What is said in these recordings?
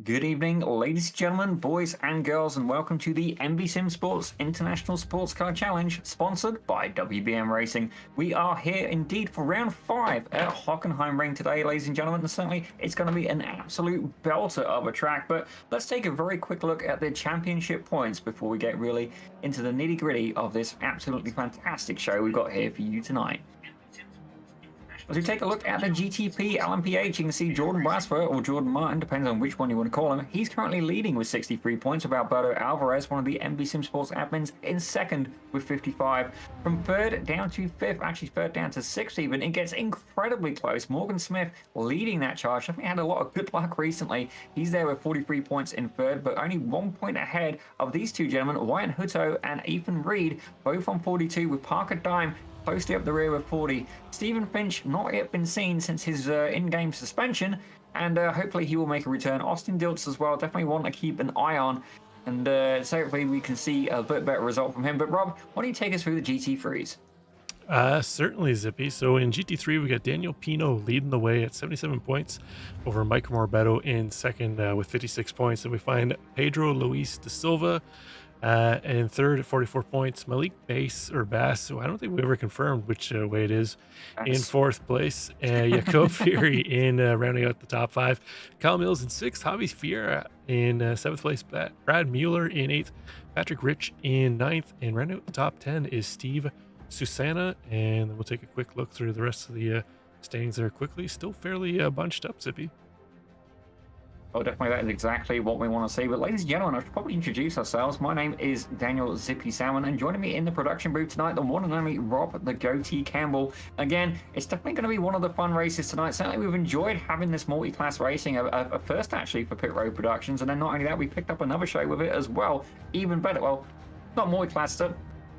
Good evening, ladies and gentlemen, boys and girls, and welcome to the Envy Simsports International Sports Car Challenge, sponsored by WBM Racing. We are here indeed for round 5 at Hockenheimring today, ladies and gentlemen, and certainly it's going to be an absolute belter of a track, but let's take a very quick look at the championship points before we get really into the nitty-gritty of this absolutely fantastic show we've got here for you tonight. As we take a look at the GTP LMPH, you can see Jordan Brasfer, or Jordan Martin, depends on which one you want to call him. He's currently leading with 63 points, with Alberto Alvarez, one of the Envy Simsports admins, in second with 55. From third down to fifth, actually third down to sixth even, it gets incredibly close. Morgan Smith leading that charge. I think he had a lot of good luck recently. He's there with 43 points in third, but only 1 point ahead of these two gentlemen, Wyatt Hutto and Ethan Reed, both on 42, with Parker Dime closely up the rear with 40. Stephen Finch not yet been seen since his in-game suspension, and hopefully he will make a return. Austin Diltz as well, definitely want to keep an eye on, and so hopefully we can see a bit better result from him. But Rob, why don't you take us through the GT3s? Certainly, Zippy. So in GT3, we got Daniel Pino leading the way at 77 points over Mike Morbetto in second with 56 points. And we find Pedro Luis da Silva in third at 44 points. Malik Bass, so I don't think we ever confirmed which way it is, in fourth place. Jacob Fury in rounding out the top 5. Kyle Mills in sixth. Javi Fiera in seventh place. Brad Mueller in eighth. Patrick Rich in ninth. And rounding out the top 10 is Steve Susanna. And then we'll take a quick look through the rest of the standings there quickly. Still fairly bunched up, Zippy. Oh, definitely, that is exactly what we want to see. But ladies and gentlemen, I should probably introduce ourselves. My name is Daniel Zippy Salmon, and joining me in the production booth tonight, the one and only Rob the Goatee Campbell. Again, it's definitely going to be one of the fun races tonight. Certainly, we've enjoyed having this multi-class racing, a first actually for Pit Road Productions, and then not only that, we picked up another show with it as well. Even better, well, not multi-class stuff.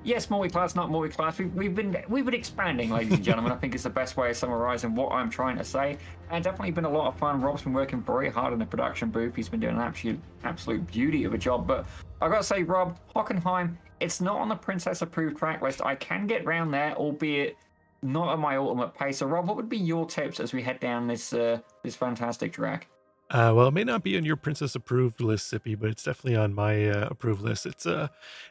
Yes, multi-class, not multi-class. We've been expanding, ladies and gentlemen. I think it's the best way of summarizing what I'm trying to say. And definitely been a lot of fun. Rob's been working very hard in the production booth. He's been doing an absolute beauty of a job. But I gotta say, Rob, Hockenheim, it's not on the Princess approved track list. I can get round there, albeit not at my ultimate pace. So, Rob, what would be your tips as we head down this this fantastic track? Well, it may not be on your Princess approved list, Zippy, but it's definitely on my approved list. It's an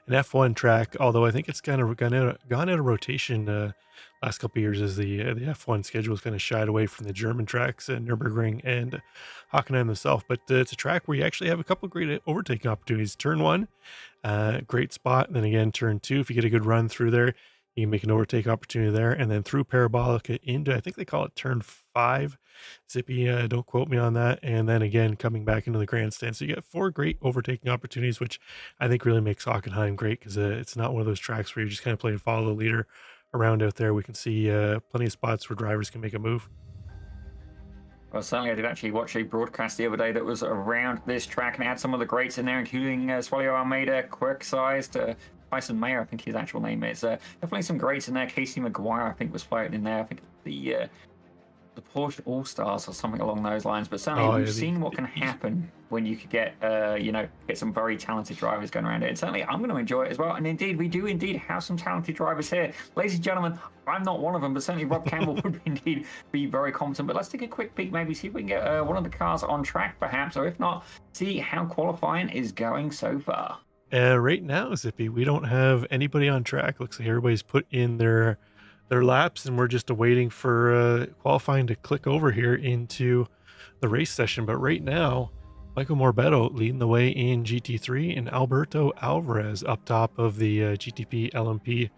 F1 track, although I think it's kind of gone out of rotation last couple of years as the F1 schedule has kind of shied away from the German tracks, Nürburgring and Hockenheim themselves. But it's a track where you actually have a couple of great overtaking opportunities. Turn 1, great spot. And then again, turn 2, if you get a good run through there, you can make an overtake opportunity there, and then through Parabolica into, I think they call it turn 5. Zippy, don't quote me on that. And then again, coming back into the grandstand. So you get 4 great overtaking opportunities, which I think really makes Hockenheim great, because it's not one of those tracks where you're just kind of playing follow the leader around out there. We can see plenty of spots where drivers can make a move. Well, certainly I did actually watch a broadcast the other day that was around this track, and it had some of the greats in there, including Swallow Almeida, Quick-Sized, Tyson Mayer, I think his actual name is. Definitely some greats in there. Casey McGuire, I think, was floating in there. I think the Porsche All-Stars or something along those lines. But certainly we've seen what can happen when you could get, get some very talented drivers going around it. And certainly I'm going to enjoy it as well. And indeed, we do indeed have some talented drivers here. Ladies and gentlemen, I'm not one of them, but certainly Rob Campbell would indeed be very competent. But let's take a quick peek, maybe see if we can get one of the cars on track, perhaps. Or if not, see how qualifying is going so far. Right now, Zippy, we don't have anybody on track. Looks like everybody's put in their laps, and we're just awaiting for qualifying to click over here into the race session. But right now, Michael Morbetto leading the way in GT3, and Alberto Alvarez up top of the GTP LMP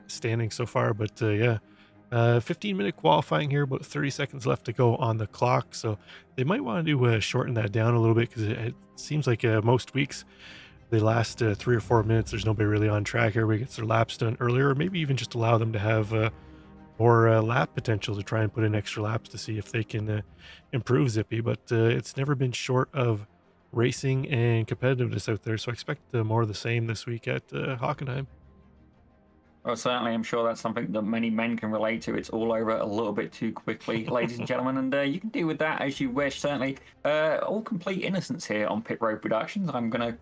standing so far. But 15-minute qualifying here, about 30 seconds left to go on the clock. So they might want to shorten that down a little bit, because it seems like most weeks the last 3 or 4 minutes, there's nobody really on track. Everybody gets their laps done earlier, or maybe even just allow them to have more lap potential to try and put in extra laps to see if they can improve, Zippy. But it's never been short of racing and competitiveness out there, so I expect more of the same this week at Hockenheim. Well, certainly, I'm sure that's something that many men can relate to. It's all over a little bit too quickly, ladies and gentlemen, and you can deal with that as you wish. Certainly, all complete innocence here on Pit Road Productions. I'm going to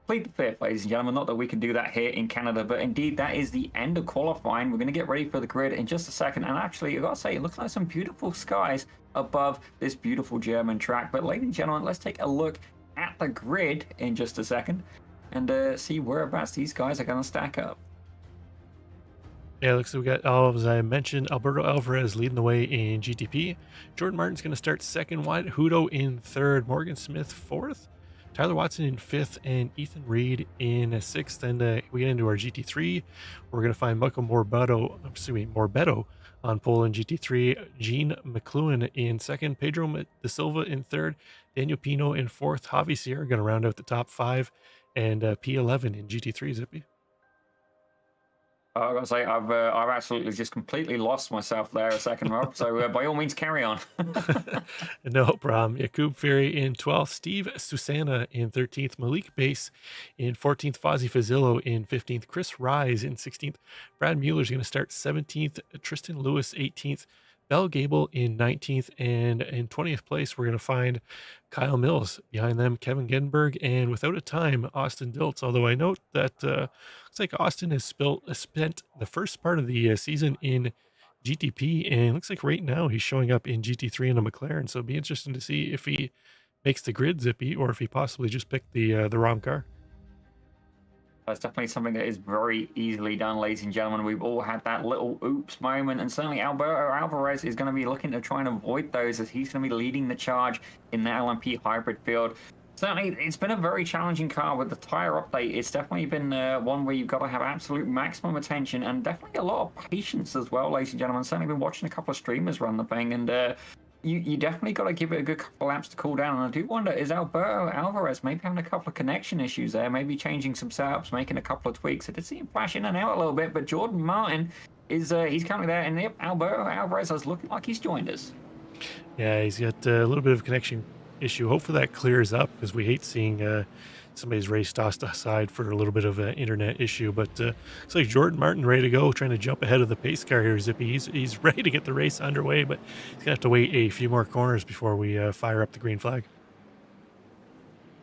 plead the fifth, ladies and gentlemen. Not that we can do that here in Canada, but indeed that is the end of qualifying. We're going to get ready for the grid in just a second. And actually, I've got to say, it looks like some beautiful skies above this beautiful German track. But ladies and gentlemen, let's take a look at the grid in just a second and see whereabouts these guys are going to stack up. Yeah, looks like we got, as I mentioned, Alberto Alvarez leading the way in GTP. Jordan Martin's going to start second, Wyatt Hudo in third, Morgan Smith fourth, Tyler Watson in fifth, and Ethan Reed in sixth. And we get into our GT3. We're going to find Michael Morbeto on pole in GT3, Gene McLuhan in second, Pedro da Silva in third, Daniel Pino in fourth, Javi Sierra going to round out the top five, and P11 in GT3, Zippy. I gotta say, I've absolutely just completely lost myself there a second, Rob. So by all means, carry on. No problem. Jakub Ferry in 12th, Steve Susanna in 13th, Malik Bass in 14th, Fozzie Fazillo in 15th, Chris Rise in 16th, Brad Mueller's going to start 17th, Tristan Lewis 18th, Bell Gable in 19th, and in 20th place, we're going to find Kyle Mills. Behind them, Kevin Genberg, and without a time, Austin Diltz. Although I note that looks like Austin has spent the first part of the season in GTP, and looks like right now he's showing up in GT3 in a McLaren. So it'd be interesting to see if he makes the grid, Zippy, or if he possibly just picked the wrong car. That's definitely something that is very easily done, ladies and gentlemen. We've all had that little oops moment, and certainly Alberto Alvarez is going to be looking to try and avoid those, as he's going to be leading the charge in the LMP hybrid field. Certainly, it's been a very challenging car with the tire update. It's definitely been one where you've got to have absolute maximum attention and definitely a lot of patience as well, ladies and gentlemen. Certainly been watching a couple of streamers run the thing, and you definitely got to give it a good couple of laps to cool down. And I do wonder, is Alberto Alvarez maybe having a couple of connection issues there, maybe changing some setups, making a couple of tweaks? I did see him flash in and out a little bit, but Jordan Martin is he's currently there, and yep, Alberto Alvarez is looking like he's joined us. Yeah, he's got a little bit of a connection issue. Hopefully that clears up, because we hate seeing somebody's race tossed aside for a little bit of an internet issue. But it's like Jordan Martin ready to go, trying to jump ahead of the pace car here, Zippy. He's ready to get the race underway, but he's gonna have to wait a few more corners before we fire up the green flag.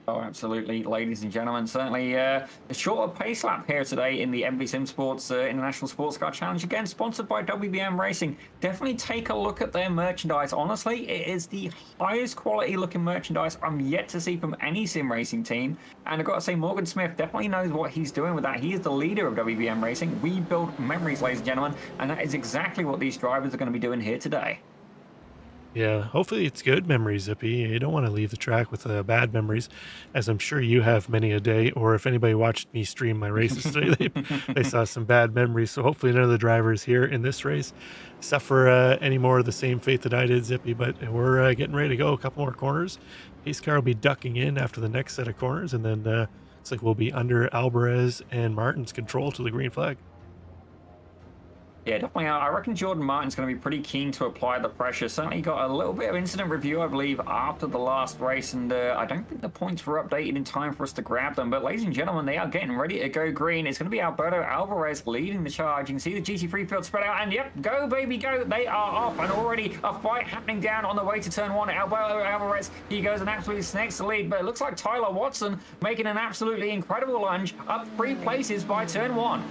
Oh, absolutely, ladies and gentlemen. Certainly a shorter pace lap here today in the Envy Simsports International Sports Car Challenge, again sponsored by WBM Racing. Definitely take a look at their merchandise. Honestly, it is the highest quality looking merchandise I'm yet to see from any sim racing team. And I've got to say, Morgan Smith definitely knows what he's doing with that. He is the leader of WBM Racing. We build memories, ladies and gentlemen, and that is exactly what these drivers are going to be doing here today. Yeah, hopefully it's good memories, Zippy. You don't want to leave the track with bad memories, as I'm sure you have many a day. Or if anybody watched me stream my races today, they saw some bad memories. So hopefully none of the drivers here in this race suffer any more of the same fate that I did, Zippy. But we're getting ready to go. A couple more corners. Pace car will be ducking in after the next set of corners, and then looks like we'll be under Alvarez and Martin's control to the green flag. Yeah, definitely. I reckon Jordan Martin's going to be pretty keen to apply the pressure. Certainly got a little bit of incident review, I believe, after the last race, and I don't think the points were updated in time for us to grab them. But ladies and gentlemen, they are getting ready to go green. It's going to be Alberto Alvarez leading the charge. You can see the GT3 field spread out, and yep, go baby, go. They are off, and already a fight happening down on the way to turn one. Alberto Alvarez, he goes and absolutely snakes the lead, but it looks like Tyler Watson making an absolutely incredible lunge, up 3 places by turn one.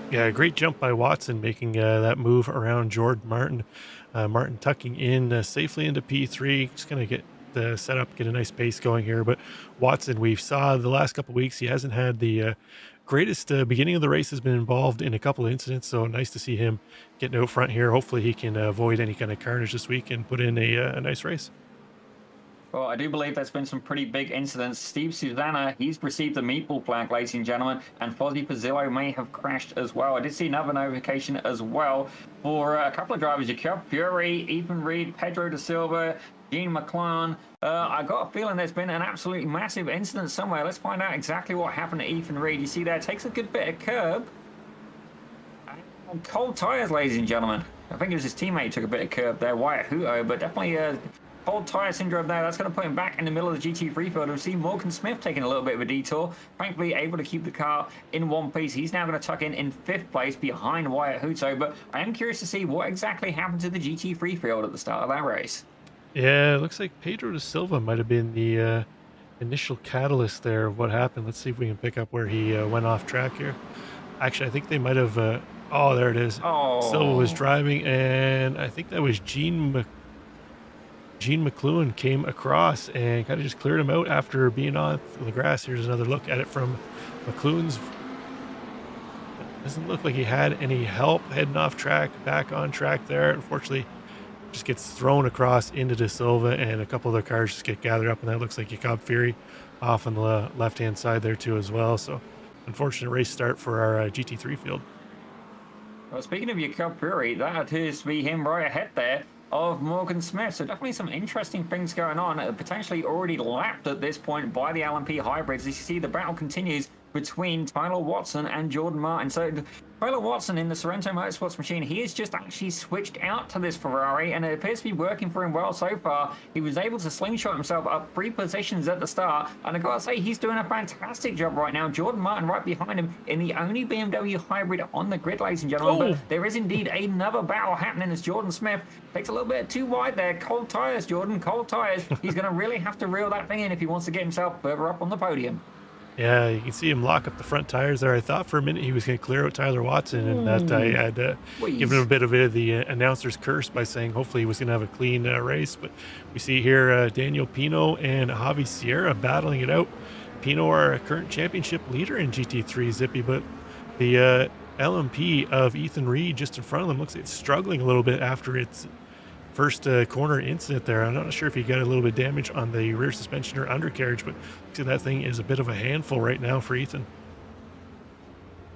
Yeah, great jump by Watson, making that move around Jordan Martin. Martin tucking in safely into P3. Just going to get the setup, get a nice pace going here. But Watson, we've saw the last couple of weeks, he hasn't had the greatest beginning of the race, has been involved in a couple of incidents. So nice to see him getting out front here. Hopefully he can avoid any kind of carnage this week and put in a nice race. Well, I do believe there's been some pretty big incidents. Steve Susanna, he's received a meatball flag, ladies and gentlemen, and Fozzie Fazillo may have crashed as well. I did see another notification as well for a couple of drivers, Jakub Fury, Ethan Reed, Pedro da Silva, Gene McLaren. I got a feeling there's been an absolutely massive incident somewhere. Let's find out exactly what happened to Ethan Reed. You see there, takes a good bit of curb. And cold tires, ladies and gentlemen. I think it was his teammate who took a bit of curb there, Wyatt Hudo, but definitely cold tire syndrome there. That's going to put him back in the middle of the GT3 field. We've seen Morgan Smith taking a little bit of a detour. Thankfully, able to keep the car in one piece. He's now going to tuck in 5th place behind Wyatt Hudo. But I am curious to see what exactly happened to the GT3 field at the start of that race. Yeah, it looks like Pedro da Silva might have been the initial catalyst there of what happened. Let's see if we can pick up where he went off track here. Actually, I think they might have. Oh, there it is. Silva was Oh, driving, and I think that was Gene McLuhan came across and kind of just cleared him out after being on the grass. Here's another look at it from McLuhan's. Doesn't look like he had any help heading off track, back on track there. Unfortunately, just gets thrown across into De Silva, and a couple of the cars just get gathered up, and that looks like Jacob Fury off on the left-hand side there too as well. So unfortunate race start for our GT3 field. well, speaking of your Cub Fury, that appears to be him right ahead there of Morgan Smith. So definitely some interesting things going on. Potentially already lapped at this point by the LMP hybrids. As you see, the battle continues between Tyler Watson and Jordan Martin. So Tyler Watson in the Sorrento Motorsports machine, he has just actually switched out to this Ferrari, and it appears to be working for him well so far. He was able to slingshot himself up 3 positions at the start, and I gotta say, he's doing a fantastic job right now. Jordan Martin right behind him in the only BMW hybrid on the grid, ladies and gentlemen. But there is indeed another battle happening as Jordan Smith takes a little bit too wide there. Cold tires, Jordan, cold tires. He's gonna really have to reel that thing in if he wants to get himself further up on the podium. Yeah, you can see him lock up the front tires there. I thought for a minute he was going to clear out Tyler Watson, and that I had given him a bit of the announcer's curse by saying hopefully he was going to have a clean race. But we see here Daniel Pino and Javi Sierra battling it out. Pino, our current championship leader in GT3, Zippy, but the LMP of Ethan Reed just in front of them looks like it's struggling a little bit after its first corner incident there. I'm not sure if he got a little bit of damage on the rear suspension or undercarriage, but see, that thing is a bit of a handful right now for Ethan.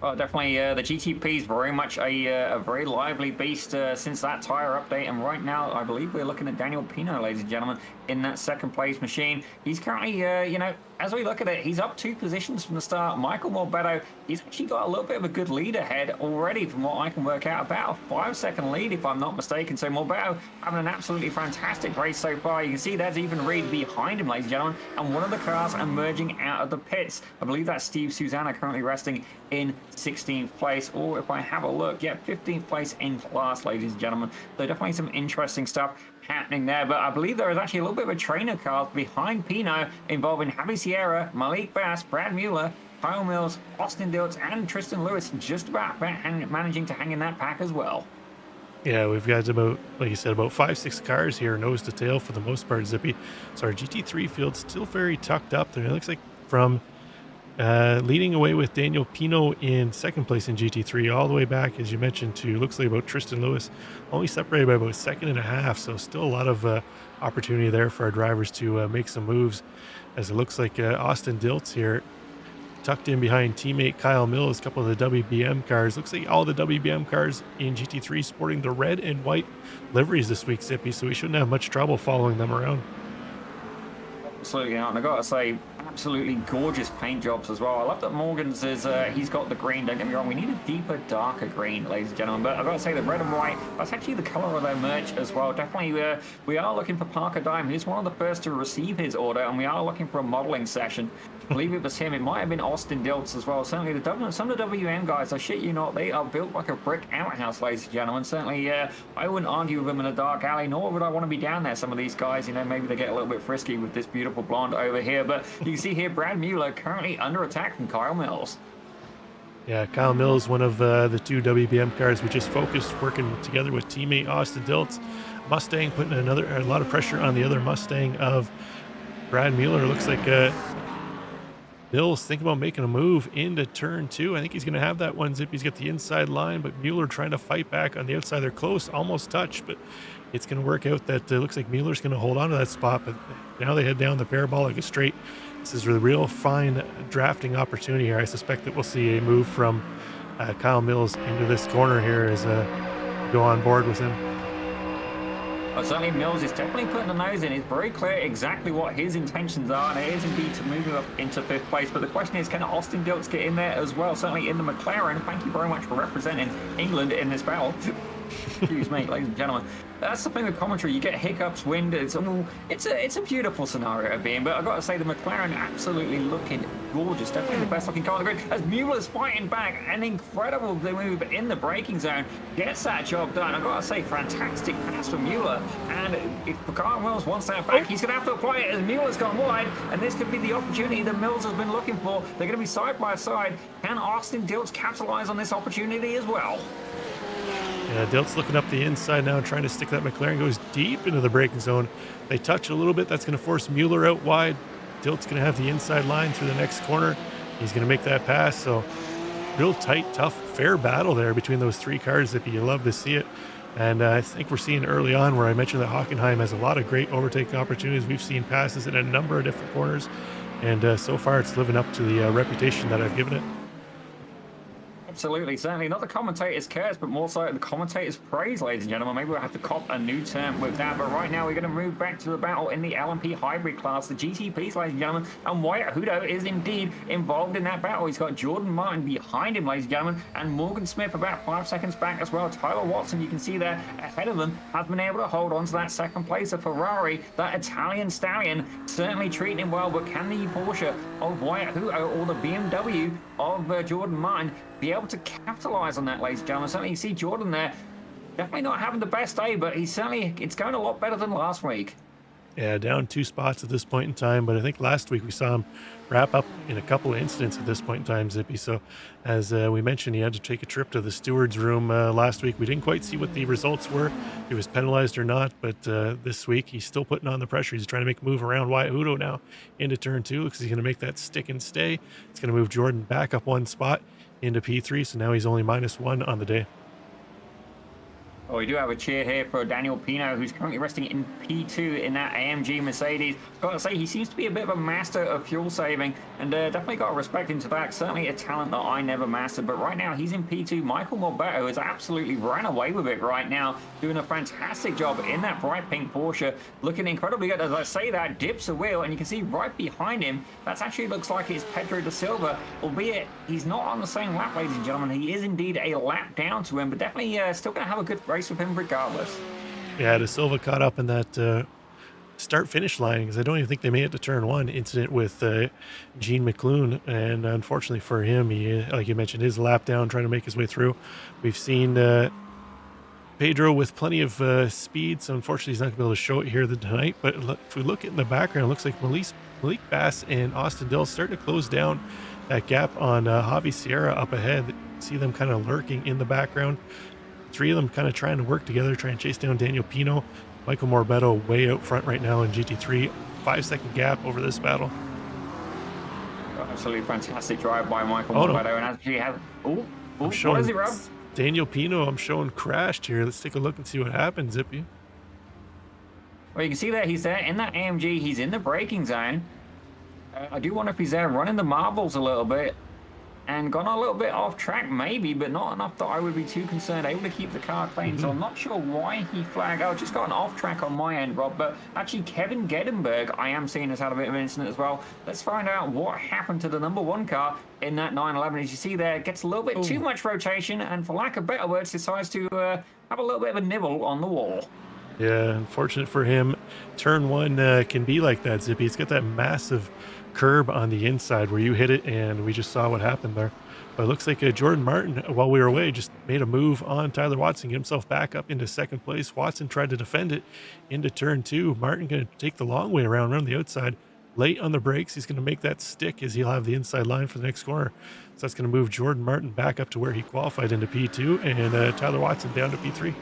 Well, definitely, the GTP is very much a very lively beast since that tire update. And right now, I believe we're looking at Daniel Pino, ladies and gentlemen, in that second place machine. He's currently, as we look at it, he's up 2 positions from the start. Michael Morbetto, he's actually got a little bit of a good lead ahead already from what I can work out. About a 5-second lead, if I'm not mistaken. So Morbetto having an absolutely fantastic race so far. You can see there's even Reed behind him, ladies and gentlemen. And one of the cars emerging out of the pits. I believe that's Steve Susanna currently resting in 16th place. Or if I have a look, yeah, 15th place in class, ladies and gentlemen. So definitely some interesting stuff happening there, but I believe there is actually a little bit of a trainer car behind Pino involving Javi Sierra, Malik Bass, Brad Mueller, Kyle Mills, Austin Diltz, and Tristan Lewis just about managing to hang in that pack as well. Yeah, we've got about, like you said, about 5-6 cars here, nose to tail for the most part, Zippy. So our GT3 field's still very tucked up there. It looks like from leading away with Daniel Pino in second place in GT3, all the way back, as you mentioned, to looks like about Tristan Lewis, only separated by about 1.5 seconds. So still a lot of opportunity there for our drivers to make some moves, as it looks like Austin Diltz here tucked in behind teammate Kyle Mills, a couple of the WBM cars. Looks like all the WBM cars in GT3 sporting the red and white liveries this week, Zippy, so we shouldn't have much trouble following them around. Absolutely not. And I gotta say, absolutely gorgeous paint jobs as well. I love that Morgan's is, he's got the green. Don't get me wrong, we need a deeper, darker green, ladies and gentlemen. But I gotta say, the red and white, that's actually the color of their merch as well. Definitely, we are looking for Parker Dime. He's one of the first to receive his order, and we are looking for a modeling session. I believe it was him. It might have been Austin Diltz as well. Certainly, some of the WM guys, I shit you not, they are built like a brick outhouse, ladies and gentlemen. Certainly, I wouldn't argue with them in a dark alley, nor would I want to be down there. Some of these guys, maybe they get a little bit frisky with this beautiful blonde over here. But you can see here, Brad Mueller currently under attack from Kyle Mills. Yeah, Kyle Mills, one of the 2 WBM cars we just focused, working together with teammate Austin Diltz. Mustang putting a lot of pressure on the other Mustang of Brad Mueller. Looks like Mills thinking about making a move into turn 2. I think he's going to have that one. Zippy's got the inside line, but Mueller trying to fight back on the outside. They're close, almost touched, but it's going to work out that looks like Mueller's going to hold on to that spot, but now they head down the parabolic straight. This is a real fine drafting opportunity here. I suspect that we'll see a move from Kyle Mills into this corner here as go on board with him. Certainly Mills is definitely putting the nose in. It's very clear exactly what his intentions are, and it is indeed to move him up into 5th place. But the question is, can Austin Diltz get in there as well? Certainly in the McLaren. Thank you very much for representing England in this battle. Excuse me, ladies and gentlemen. That's the thing with commentary. You get hiccups, wind. It's a beautiful scenario of being. But I've got to say, the McLaren absolutely looking gorgeous. Definitely the best looking car on the grid. As Mueller's fighting back, an incredible move in the braking zone. Gets that job done. I've got to say, fantastic pass for Mueller. And if Kyle Mills wants that back, he's going to have to apply it as Mueller's gone wide. And this could be the opportunity that Mills has been looking for. They're going to be side by side. Can Austin Diltz capitalize on this opportunity as well? Yeah, Dilt's looking up the inside now, trying to stick that McLaren. Goes deep into the braking zone. They touch a little bit. That's going to force Mueller out wide. Dilt's going to have the inside line through the next corner. He's going to make that pass. So real tight, tough, fair battle there between those three cars. Zippy, you love to see it. And I think we're seeing early on where I mentioned that Hockenheim has a lot of great overtaking opportunities. We've seen passes in a number of different corners. And so far, it's living up to the reputation that I've given it. Absolutely, certainly not the commentator's curse, but more so the commentator's praise, ladies and gentlemen. Maybe we'll have to cop a new term with that. But right now, we're going to move back to the battle in the LMP hybrid class, the GTPs, ladies and gentlemen. And Wyatt Hudo is indeed involved in that battle. He's got Jordan Martin behind him, ladies and gentlemen, and Morgan Smith about 5 seconds back as well. Tyler Watson, you can see there ahead of them, has been able to hold on to that second place. A Ferrari, that Italian stallion, certainly treating him well. But can the Porsche of Wyatt Hudo or the BMW of Jordan Martin be able to capitalize on that, ladies and gentlemen? Certainly you see Jordan there, definitely not having the best day, but it's going a lot better than last week. Yeah, down 2 spots at this point in time, but I think last week we saw him wrap up in a couple of incidents at this point in time, Zippy. So as we mentioned, he had to take a trip to the steward's room last week. We didn't quite see what the results were, if he was penalized or not, but this week he's still putting on the pressure. He's trying to make a move around Wyatt Hudo now into turn 2. Looks like he's going to make that stick and stay. It's going to move Jordan back up 1 spot into P3, so now he's only -1 on the day. Oh, we do have a cheer here for Daniel Pino, who's currently resting in P2 in that AMG Mercedes. Got to say, he seems to be a bit of a master of fuel saving, and definitely got to respect him to that. Certainly a talent that I never mastered, but right now he's in P2. Michael Morbeto has absolutely ran away with it right now, doing a fantastic job in that bright pink Porsche, looking incredibly good. As I say that, dips a wheel, and you can see right behind him, that actually looks like it's Pedro da Silva, albeit he's not on the same lap, ladies and gentlemen. He is indeed a lap down to him, but definitely still going to have a good race with him regardless. Yeah, Da Silva caught up in that start-finish line, because I don't even think they made it to turn 1 incident with Gene McLoone, and unfortunately for him, he, like you mentioned, is lap down trying to make his way through. We've seen Pedro with plenty of speed, so unfortunately he's not going to be able to show it here tonight, but if we look in the background, it looks like Malik Bass and Austin Dill starting to close down that gap on Javi Sierra up ahead. See them kind of lurking in the background. 3 of them kind of trying to work together, trying to chase down Daniel Pino. Michael Morbeto way out front right now in GT3. 5-second gap over this battle. Absolutely fantastic drive by Michael Morbeto. No. And actually have... what is it, Rob? Daniel Pino, I'm showing crashed here. Let's take a look and see what happens, Zippy. Well, you can see that he's there in that AMG. He's in the braking zone. I do wonder if he's there running the marbles a little bit. And gone a little bit off track, maybe, but not enough that I would be too concerned. Able to keep the car clean, so I'm not sure why he flagged. Oh, just got an off track on my end, Rob. But actually, Kevin Geddenberg, I am seeing has had a bit of an incident as well. Let's find out what happened to the #1 car in that 911. As you see there, gets a little bit too much rotation, and for lack of better words, decides to have a little bit of a nibble on the wall. Yeah, unfortunate for him. Turn 1 can be like that, Zippy. It's got that massive curb on the inside where you hit it, and we just saw what happened there. But it looks like Jordan Martin, while we were away, just made a move on Tyler Watson, get himself back up into 2nd place. Watson tried to defend it into turn 2. Martin going to take the long way around the outside. Late on the brakes, he's going to make that stick as he'll have the inside line for the next corner. So that's going to move Jordan Martin back up to where he qualified into P2, and Tyler Watson down to P3.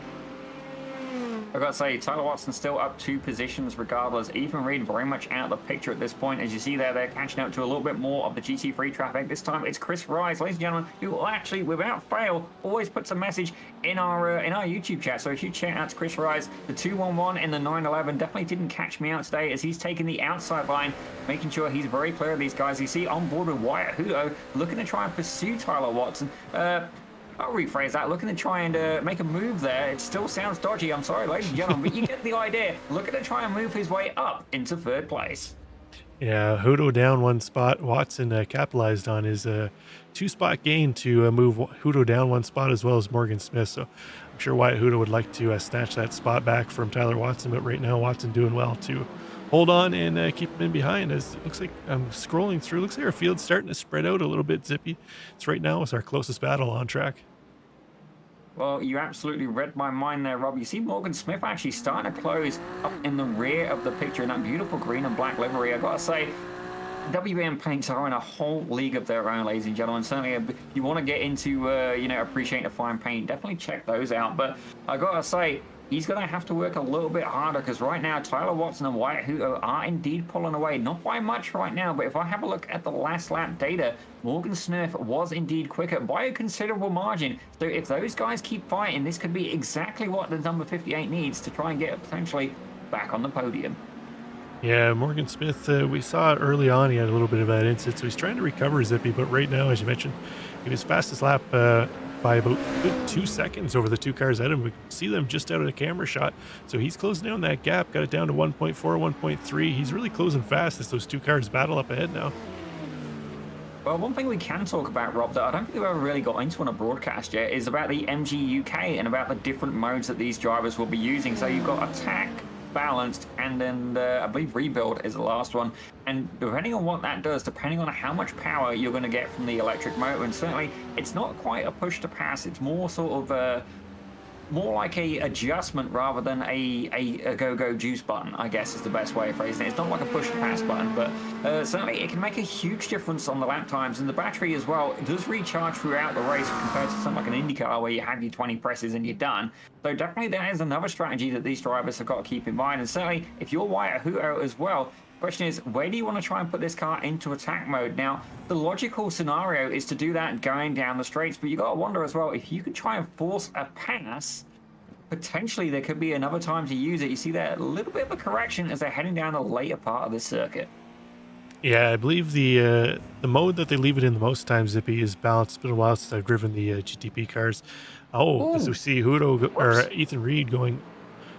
I've got to say, Tyler Watson still up 2 positions regardless. Ethan Reed very much out of the picture at this point. As you see there, they're catching up to a little bit more of the GT3 traffic. This time it's Chris Rise, ladies and gentlemen, who will actually, without fail, always puts a message in our YouTube chat. So a huge shout out to Chris Rise. The 211 in the 911 definitely didn't catch me out today, as he's taking the outside line, making sure he's very clear of these guys. You see on board with Wyatt Hudo, looking to try and pursue Tyler Watson. I'll rephrase that. Looking to try and make a move there. It still sounds dodgy. I'm sorry, ladies and gentlemen, but you get the idea. Looking to try and move his way up into 3rd place. Yeah, Hudo down 1 spot. Watson capitalized on his 2-spot gain to move Hudo down 1 spot, as well as Morgan Smith. So I'm sure Wyatt Huda would like to snatch that spot back from Tyler Watson, but right now Watson doing well to hold on and keep him in behind. As it looks like I'm scrolling through, looks like our field's starting to spread out a little bit, Zippy. It's right now is our closest battle on track. Well, you absolutely read my mind there, Rob. You see Morgan Smith actually starting to close up in the rear of the picture in that beautiful green and black livery. I gotta say, WBM paints are in a whole league of their own, ladies and gentlemen. Certainly, if you want to get into, appreciating a fine paint, definitely check those out. But I gotta say, he's going to have to work a little bit harder because right now, Tyler Watson and Wyatt Huto are indeed pulling away. Not by much right now, but if I have a look at the last lap data, Morgan Smith was indeed quicker by a considerable margin. So if those guys keep fighting, this could be exactly what the number 58 needs to try and get potentially back on the podium. Yeah, Morgan Smith, we saw it early on. He had a little bit of that incident, so he's trying to recover, Zippy. But right now, as you mentioned, he was fastest lap by about 2 seconds over the two cars ahead of him. We can see them just out of the camera shot. So he's closing down that gap, got it down to 1.4, 1.3. He's really closing fast as those two cars battle up ahead now. Well, one thing we can talk about, Rob, that I don't think we've ever really got into on a broadcast yet is about the MG UK and about the different modes that these drivers will be using. So you've got attack, balanced, and then I believe rebuild is the last one. And depending on what that does, depending on how much power you're going to get from the electric motor, and certainly it's not quite a push to pass, it's more sort of more like a adjustment rather than a go-go juice button, I guess is the best way of phrasing it. It's not like a push-to-pass button, but certainly it can make a huge difference on the lap times. And the battery as well, it does recharge throughout the race compared to something like an IndyCar where you have your 20 presses and you're done. So definitely that is another strategy that these drivers have got to keep in mind. And certainly if you're Wyatt Huto as well, question is, where do you want to try and put this car into attack mode? Now, the logical scenario is to do that going down the straights, but you got to wonder as well, if you can try and force a pass, potentially there could be another time to use it. You see that a little bit of a correction as they're heading down the later part of the circuit. Yeah, I believe the mode that they leave it in the most times, Zippy, is balanced. It's been a while since I've driven the GTP cars. Oh, as we see Huto or Ethan Reed going.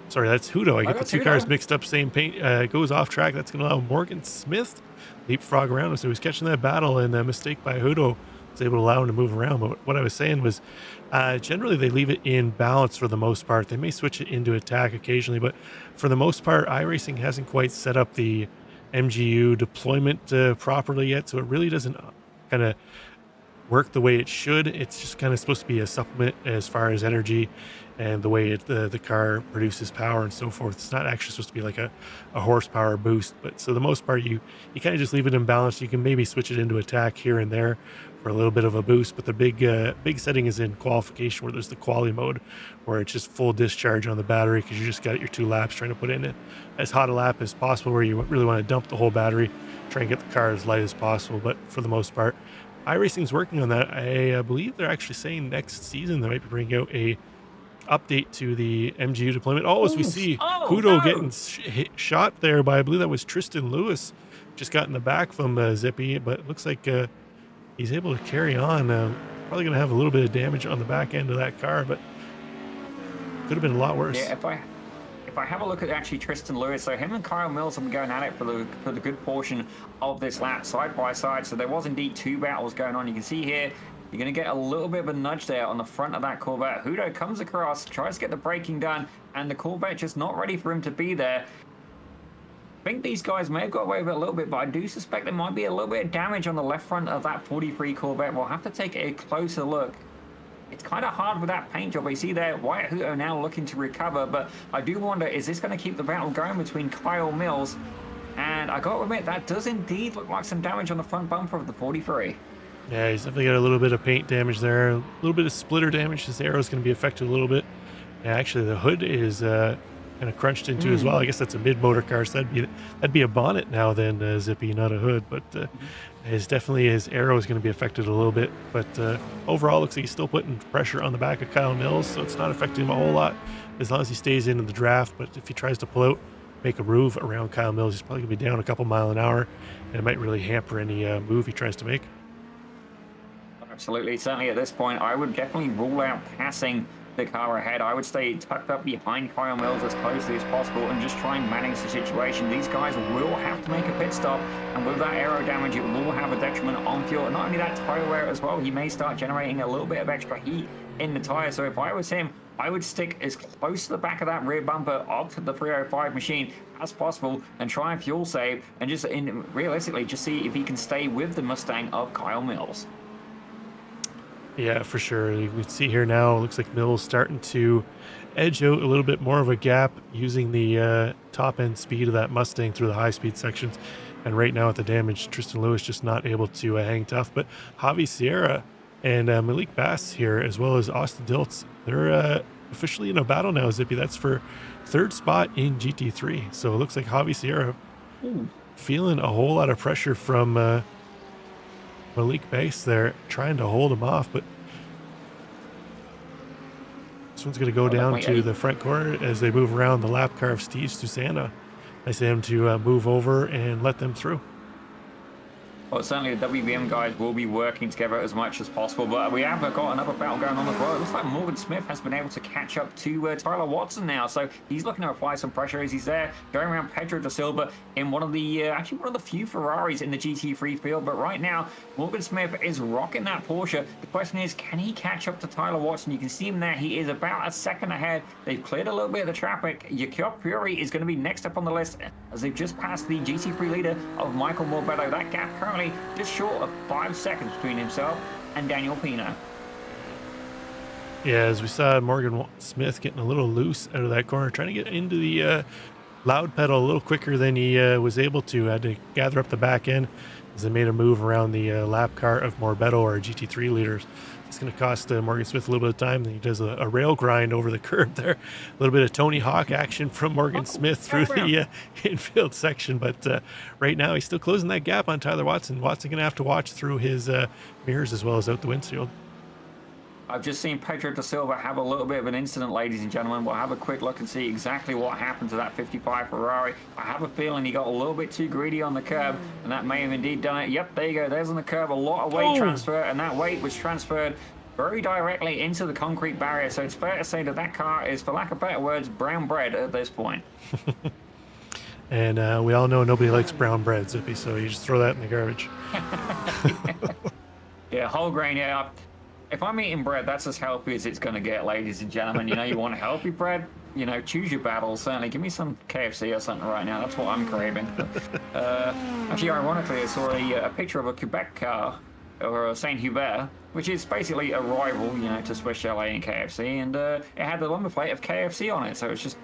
Sorry, that's Huto. I get the two cars mixed up, same paint. Goes off track. That's going to allow Morgan Smith leapfrog around. So he's catching that battle, and a mistake by Huto was able to allow him to move around. But what I was saying was, generally they leave it in balance for the most part. They may switch it into attack occasionally, but for the most part, iRacing hasn't quite set up the MGU deployment properly yet, so it really doesn't kind of work the way it should. It's just kind of supposed to be a supplement as far as energy and the way the car produces power and so forth. It's not actually supposed to be like a horsepower boost, but so the most part you kind of just leave it in balance. You can maybe switch it into attack here and there for a little bit of a boost, but the big setting is in qualification, where there's the quali mode where it's just full discharge on the battery because you just got your 2 laps, trying to put in as hot a lap as possible, where you really want to dump the whole battery, try and get the car as light as possible. But for the most part, iRacing's working on that. I believe they're actually saying next season they might be bringing out a update to the MGU deployment. As we see Huto getting shot there by, I believe that was Tristan Lewis, just got in the back from Zippy, but it looks like he's able to carry on. Probably going to have a little bit of damage on the back end of that car, but could have been a lot worse. Yeah, if I have a look at actually Tristan Lewis, so him and Kyle Mills have been going at it for the good portion of this lap, side by side. So there was indeed 2 battles going on. You can see here, you're going to get a little bit of a nudge there on the front of that Corvette. Huto comes across, tries to get the braking done, and the Corvette just not ready for him to be there. I think these guys may have got away with it a little bit, but I do suspect there might be a little bit of damage on the left front of that 43 Corvette. We'll have to take a closer look. It's kind of hard with that paint job. You see there, Wyatt Huto now looking to recover, but I do wonder, is this going to keep the battle going between Kyle Mills? And I got to admit, that does indeed look like some damage on the front bumper of the 43. Yeah, he's definitely got a little bit of paint damage there, a little bit of splitter damage. His arrow is going to be affected a little bit. Yeah, actually, the hood is kind of crunched into as well. I guess that's a mid-motor car, so that'd be a bonnet now then, Zippy, not a hood. But his arrow is going to be affected a little bit. But overall, looks like he's still putting pressure on the back of Kyle Mills, so it's not affecting him a whole lot as long as he stays into the draft. But if he tries to pull out, make a move around Kyle Mills, he's probably going to be down a couple mile an hour, and it might really hamper any move he tries to make. Absolutely. Certainly at this point, I would definitely rule out passing the car ahead. I would stay tucked up behind Kyle Mills as closely as possible and just try and manage the situation. These guys will have to make a pit stop, and with that aero damage, it will have a detriment on fuel. And not only that, tire wear as well. He may start generating a little bit of extra heat in the tire. So if I was him, I would stick as close to the back of that rear bumper of the 305 machine as possible and try and fuel save and just realistically just see if he can stay with the Mustang of Kyle Mills. Yeah, for sure. You can see here now, it looks like Mills starting to edge out a little bit more of a gap using the top end speed of that Mustang through the high speed sections. And right now with the damage, Tristan Lewis just not able to hang tough. But Javi Sierra and Malik Bass here, as well as Austin Diltz, they're officially in a battle now, Zippy. That's for third spot in GT3. So it looks like Javi Sierra feeling a whole lot of pressure from Malik Bass there, trying to hold him off. But this one's going to go down to the front corner as they move around the lap car of Steve Susanna. I say him to move over and let them through. Well, certainly the WBM guys will be working together as much as possible, but we have got another battle going on as well. It looks like Morgan Smith has been able to catch up to Tyler Watson now, so he's looking to apply some pressure as he's there, going around Pedro da Silva in one of the, actually one of the few Ferraris in the GT3 field, but right now, Morgan Smith is rocking that Porsche. The question is, can he catch up to Tyler Watson? You can see him there. He is about a second ahead. They've cleared a little bit of the traffic. Jakob Fury is going to be next up on the list as they've just passed the GT3 leader of Michael Morbedo. That gap currently just short of 5 seconds between himself and Daniel Pina. Yeah, as we saw Morgan Smith getting a little loose out of that corner, trying to get into the loud pedal a little quicker than he was able to. Had to gather up the back end as they made a move around the lap car of Morbedo, our GT3 leaders. It's going to cost Morgan Smith a little bit of time. Then he does a rail grind over the curb there. A little bit of Tony Hawk action from Morgan Smith through the infield section. But right now, he's still closing that gap on Tyler Watson. Watson going to have to watch through his mirrors as well as out the windshield. I've just seen Pedro da Silva have a little bit of an incident, ladies and gentlemen. We'll have a quick look and see exactly what happened to that 55 Ferrari. I have a feeling he got a little bit too greedy on the curb, and that may have indeed done it. Yep, there you go. There's on the curb a lot of weight transfer, and that weight was transferred very directly into the concrete barrier. So it's fair to say that that car is, for lack of better words, brown bread at this point. And we all know nobody likes brown bread, Zippy, so you just throw that in the garbage. Yeah, whole grain, yeah. If I'm eating bread, that's as healthy as it's going to get, ladies and gentlemen. You know, you want healthy bread? You know, choose your battles, certainly. Give me some KFC or something right now. That's what I'm craving. Actually, ironically, I saw a picture of a Quebec car, or Saint Hubert, which is basically a rival, you know, to Swiss Chalet and KFC, and it had the number plate of KFC on it, so it's just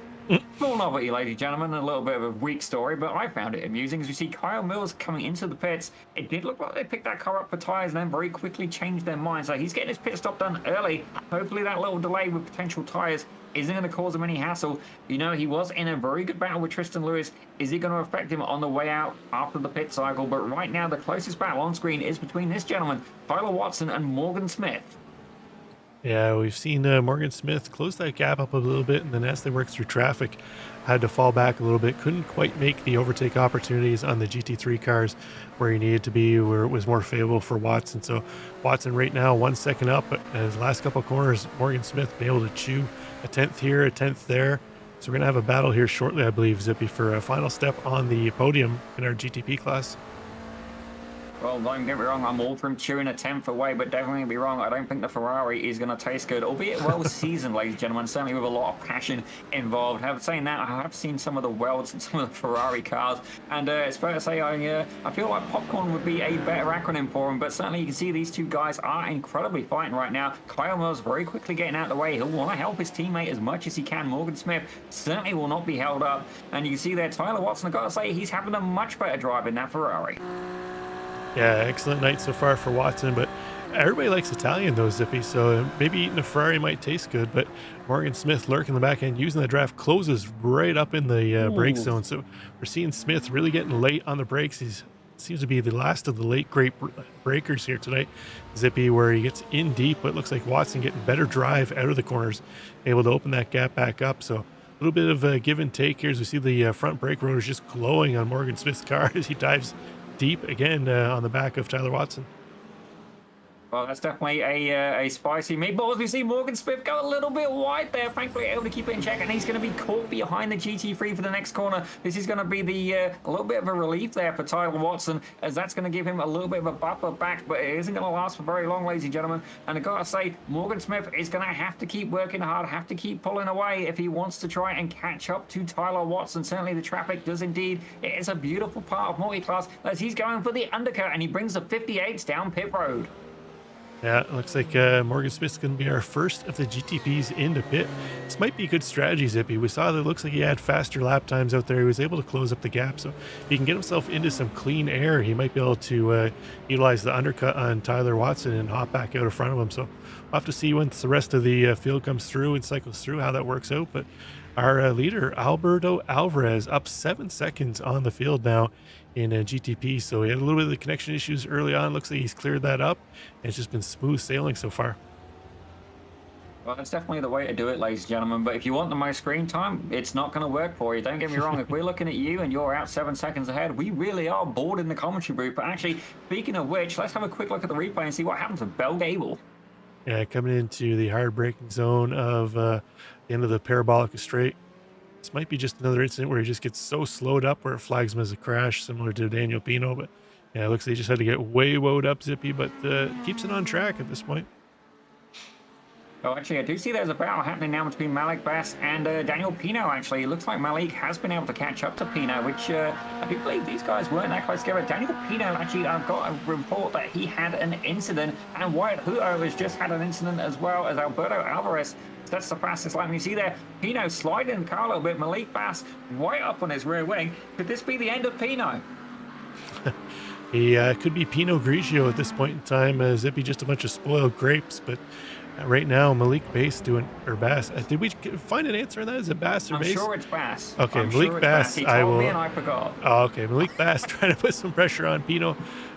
small novelty, ladies and gentlemen, a little bit of a weak story, but I found it amusing. As we see Kyle Mills coming into the pits, it did look like they picked that car up for tyres and then very quickly changed their mind, so he's getting his pit stop done early. Hopefully that little delay with potential tyres isn't going to cause him any hassle. You know, he was in a very good battle with Tristan Lewis. Is it going to affect him on the way out after the pit cycle? But right now, the closest battle on screen is between this gentleman, Tyler Watson, and Morgan Smith. Yeah, we've seen Morgan Smith close that gap up a little bit, and then as they worked through traffic, had to fall back a little bit. Couldn't quite make the overtake opportunities on the GT3 cars where he needed to be, where it was more favorable for Watson. So Watson right now 1 second up, but his last couple of corners, Morgan Smith been able to chew a 10th here, a 10th there. So we're going to have a battle here shortly, I believe, Zippy, for a final step on the podium in our GTP class. Well, don't get me wrong, I'm all from chewing a 10th away, but definitely be wrong. I don't think the Ferrari is going to taste good, albeit well seasoned, ladies and gentlemen, certainly with a lot of passion involved. Saying that, I have seen some of the welds in some of the Ferrari cars, and it's fair to say I feel like popcorn would be a better acronym for them, but certainly you can see these two guys are incredibly fighting right now. Kyle Mills very quickly getting out of the way. He'll want to help his teammate as much as he can. Morgan Smith certainly will not be held up, and you can see there Tyler Watson, I've got to say, he's having a much better drive in that Ferrari. Yeah, excellent night so far for Watson, but everybody likes Italian though, Zippy, so maybe eating a Ferrari might taste good, but Morgan Smith lurking in the back end, using the draft, closes right up in the brake zone, so we're seeing Smith really getting late on the brakes. He seems to be the last of the late great breakers here tonight, Zippy, where he gets in deep, but it looks like Watson getting better drive out of the corners, able to open that gap back up, so a little bit of a give and take here as we see the front brake rotors just glowing on Morgan Smith's car as he dives deep again on the back of Tyler Watson. Well, that's definitely a spicy meatball. As we see Morgan Smith go a little bit wide there, thankfully able to keep it in check, and he's going to be caught behind the GT3 for the next corner. This is going to be the a little bit of a relief there for Tyler Watson, as that's going to give him a little bit of a buffer back, but it isn't going to last for very long, ladies and gentlemen. And I got to say, Morgan Smith is going to have to keep working hard, have to keep pulling away if he wants to try and catch up to Tyler Watson. Certainly the traffic does indeed. It is a beautiful part of multi-class, as he's going for the undercut, and he brings the 58s down pit road. Yeah, it looks like Morgan Smith's going to be our first of the GTPs into pit. This might be a good strategy, Zippy. We saw that it looks like he had faster lap times out there. He was able to close up the gap. So if he can get himself into some clean air, he might be able to utilize the undercut on Tyler Watson and hop back out in front of him. So we'll have to see once the rest of the field comes through and cycles through how that works out. But our leader, Alberto Alvarez, up 7 seconds on the field now in GTP. So he had a little bit of the connection issues early on. Looks like he's cleared that up, and it's just been smooth sailing so far. Well, that's definitely the way to do it, ladies and gentlemen. But if you want the most screen time, it's not going to work for you. Don't get me wrong. If we're looking at you and you're out 7 seconds ahead, we really are bored in the commentary booth. But actually, speaking of which, let's have a quick look at the replay and see what happens with Bell Gable. Yeah, coming into the hard braking zone of the end of the parabolic straight. This might be just another incident where he just gets so slowed up where it flags him as a crash, similar to Daniel Pino. But yeah, it looks like he just had to get way woed up, Zippy, but keeps it on track at this point. Oh, actually, I do see there's a battle happening now between Malik Bass and Daniel Pino, actually. It looks like Malik has been able to catch up to Pino, which I do believe these guys weren't that close together. Daniel Pino, actually, I've got a report that he had an incident, and Wyatt Hutto has just had an incident as well, as Alberto Alvarez. That's the fastest lap. You see there, Pino sliding the car a little bit. Malik Bass right up on his rear wing. Could this be the end of Pino? He could be Pinot Grigio at this point in time. Zippy, just a bunch of spoiled grapes, but right now, Malik Bass doing, or Bass. Did we find an answer on that? Is it Bass or Bass? I'm sure it's Bass. Okay, I'm Malik sure Bass. He told me and I forgot. Oh, okay, Malik Bass trying to put some pressure on Pino,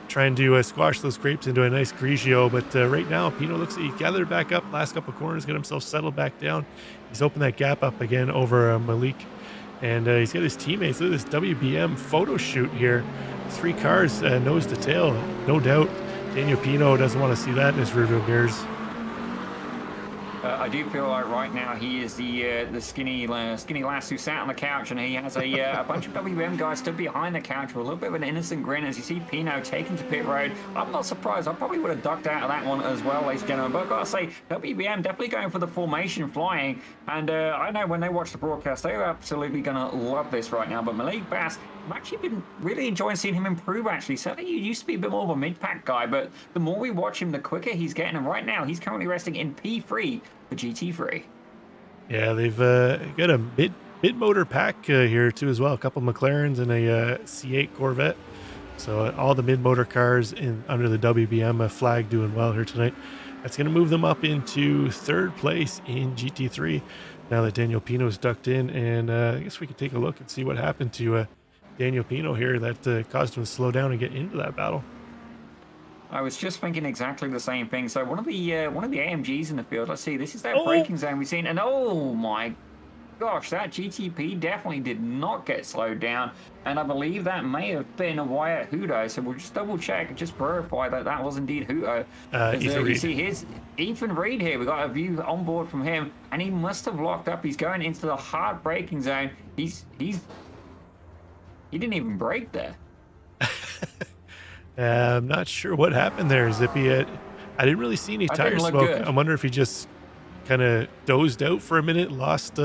trying to squash those grapes into a nice Grigio. But right now, Pino looks like he gathered back up last couple of corners, got himself settled back down. He's opened that gap up again over Malik. And he's got his teammates. Look at this WBM photo shoot here. 3 cars, nose to tail. No doubt Daniel Pino doesn't want to see that in his rearview mirrors. I do feel like right now he is the skinny lass who sat on the couch, and he has a bunch of WBM guys stood behind the couch with a little bit of an innocent grin as you see Pino taken to pit road. I'm not surprised. I probably would have ducked out of that one as well, ladies and gentlemen. But I've got to say, WBM definitely going for the formation flying, and I know when they watch the broadcast, they're absolutely going to love this right now. But Malik Bass, I've actually been really enjoying seeing him improve, actually. Certainly, he used to be a bit more of a mid-pack guy, but the more we watch him, the quicker he's getting. And right now, he's currently resting in P3 for GT3. Yeah, they've got a mid-motor pack here, too, as well. A couple McLarens and a C8 Corvette. So all the mid-motor cars under the WBM flag doing well here tonight. That's going to move them up into 3rd place in GT3 now that Daniel Pino's ducked in. And I guess we could take a look and see what happened to Daniel Pino here that caused him to slow down and get into that battle. I was just thinking exactly the same thing. So one of the AMGs in the field, let's see, this is that braking zone we've seen, and oh my gosh, that GTP definitely did not get slowed down, and I believe that may have been a Wyatt Hutto, so we'll just double check and just verify that that was indeed Hutto. You see here's Ethan Reed here. We got a view on board from him, and he must have locked up. He's going into the hard braking zone. He didn't even brake there. I'm not sure what happened there, Zippy. I didn't really see any tire smoke. Good. I wonder if he just kind of dozed out for a minute, lost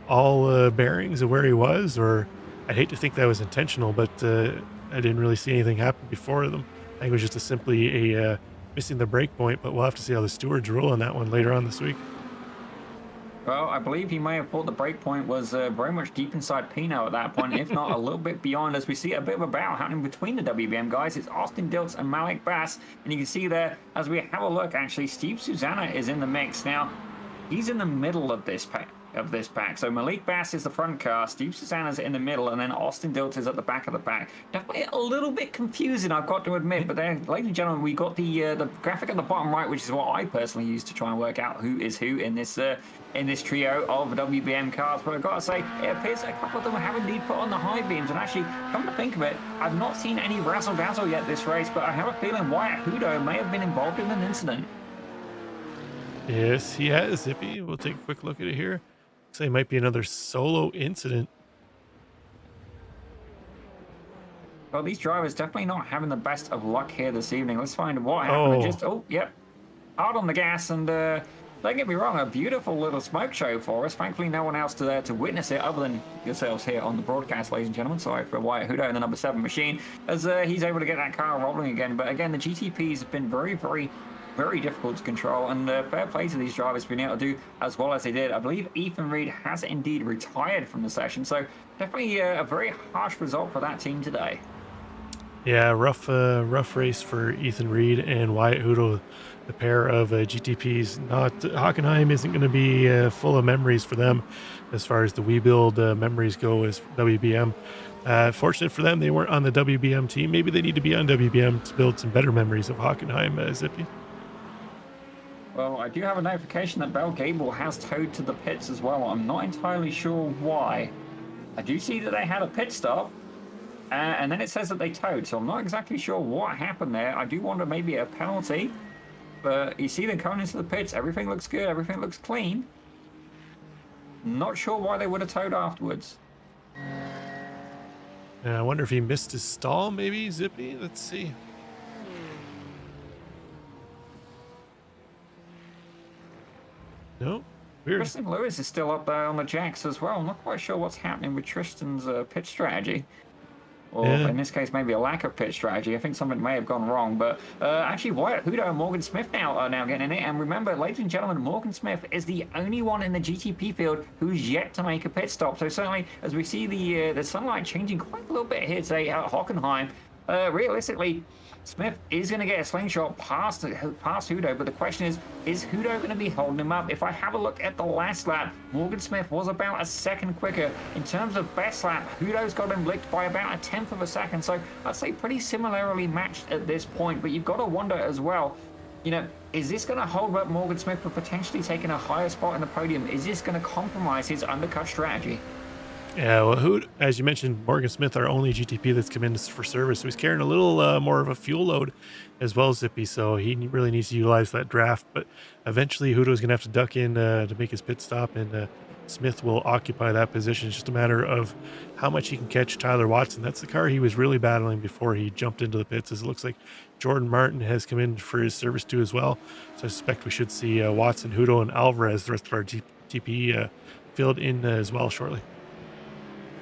all bearings of where he was, or I'd hate to think that was intentional, but I didn't really see anything happen before them. I think it was just simply a missing the brake point, but we'll have to see how the stewards rule on that one later on this week. Well, I believe he may have thought the break point was very much deep inside Pino at that point, if not a little bit beyond, as we see a bit of a battle happening between the WBM guys. It's Austin Diltz and Malik Bass, and you can see there, as we have a look, actually, Steve Susanna is in the mix. Now, he's in the middle of this of this pack. So Malik Bass is the front car, Steve Susanna's in the middle, and then Austin Diltz is at the back of the pack. Definitely a little bit confusing, I've got to admit, but there, ladies and gentlemen, we got the graphic at the bottom right, which is what I personally use to try and work out who is who in this trio of WBM cars. But I've got to say, it appears that a couple of them have indeed put on the high beams, and actually, come to think of it, I've not seen any razzle-dazzle yet this race, but I have a feeling Wyatt Hudo may have been involved in an incident. Yes, he has, Zippy. We'll take a quick look at it here. Looks like it might be another solo incident. Well, these drivers definitely not having the best of luck here this evening. Let's find what happened. Yep, hard on the gas, and don't get me wrong, a beautiful little smoke show for us. Thankfully, no one else to witness it other than yourselves here on the broadcast, ladies and gentlemen. Sorry for Wyatt Hudo in the number 7 machine, as he's able to get that car rolling again. But again, the GTPs have been very difficult to control, and fair play to these drivers being able to do as well as they did. I believe Ethan Reed has indeed retired from the session, so definitely a very harsh result for that team today. Yeah, rough race for Ethan Reed and Wyatt Hudo, the pair of GTPs. Hockenheim isn't going to be full of memories for them as far as the WeBuild memories go as WBM. Fortunate for them, they weren't on the WBM team. Maybe they need to be on WBM to build some better memories of Hockenheim, Zippy. Well, I do have a notification that Bell Gable has towed to the pits as well. I'm not entirely sure why. I do see that they had a pit stop, and then it says that they towed, so I'm not exactly sure what happened there. I do wonder maybe a penalty, but you see them coming into the pits. Everything looks good. Everything looks clean. Not sure why they would have towed afterwards. I wonder if he missed his stall, maybe, Zippy? Let's see. No? Weird. Tristan Lewis is still up there on the jacks as well. I'm not quite sure what's happening with Tristan's pit strategy. Or in this case, maybe a lack of pit strategy. I think something may have gone wrong. But actually, Wyatt Hudo and Morgan Smith now are getting in it. And remember, ladies and gentlemen, Morgan Smith is the only one in the GTP field who's yet to make a pit stop. So certainly, as we see the sunlight changing quite a little bit here today at Hockenheim, realistically, Smith is going to get a slingshot past Hudo, but the question is Hudo going to be holding him up? If I have a look at the last lap, Morgan Smith was about a second quicker. In terms of best lap, Hudo's got him licked by about a tenth of a second, so I'd say pretty similarly matched at this point, but you've got to wonder as well, you know, is this going to hold up Morgan Smith for potentially taking a higher spot in the podium? Is this going to compromise his undercut strategy? Yeah, well, as you mentioned, Morgan Smith, our only GTP that's come in for service, so he's carrying a little more of a fuel load as well, Zippy, so he really needs to utilize that draft. But eventually, Hudo's going to have to duck in to make his pit stop, and Smith will occupy that position. It's just a matter of how much he can catch Tyler Watson. That's the car he was really battling before he jumped into the pits, as it looks like Jordan Martin has come in for his service too as well. So I suspect we should see Watson, Hudo, and Alvarez, the rest of our GTP filled in as well shortly.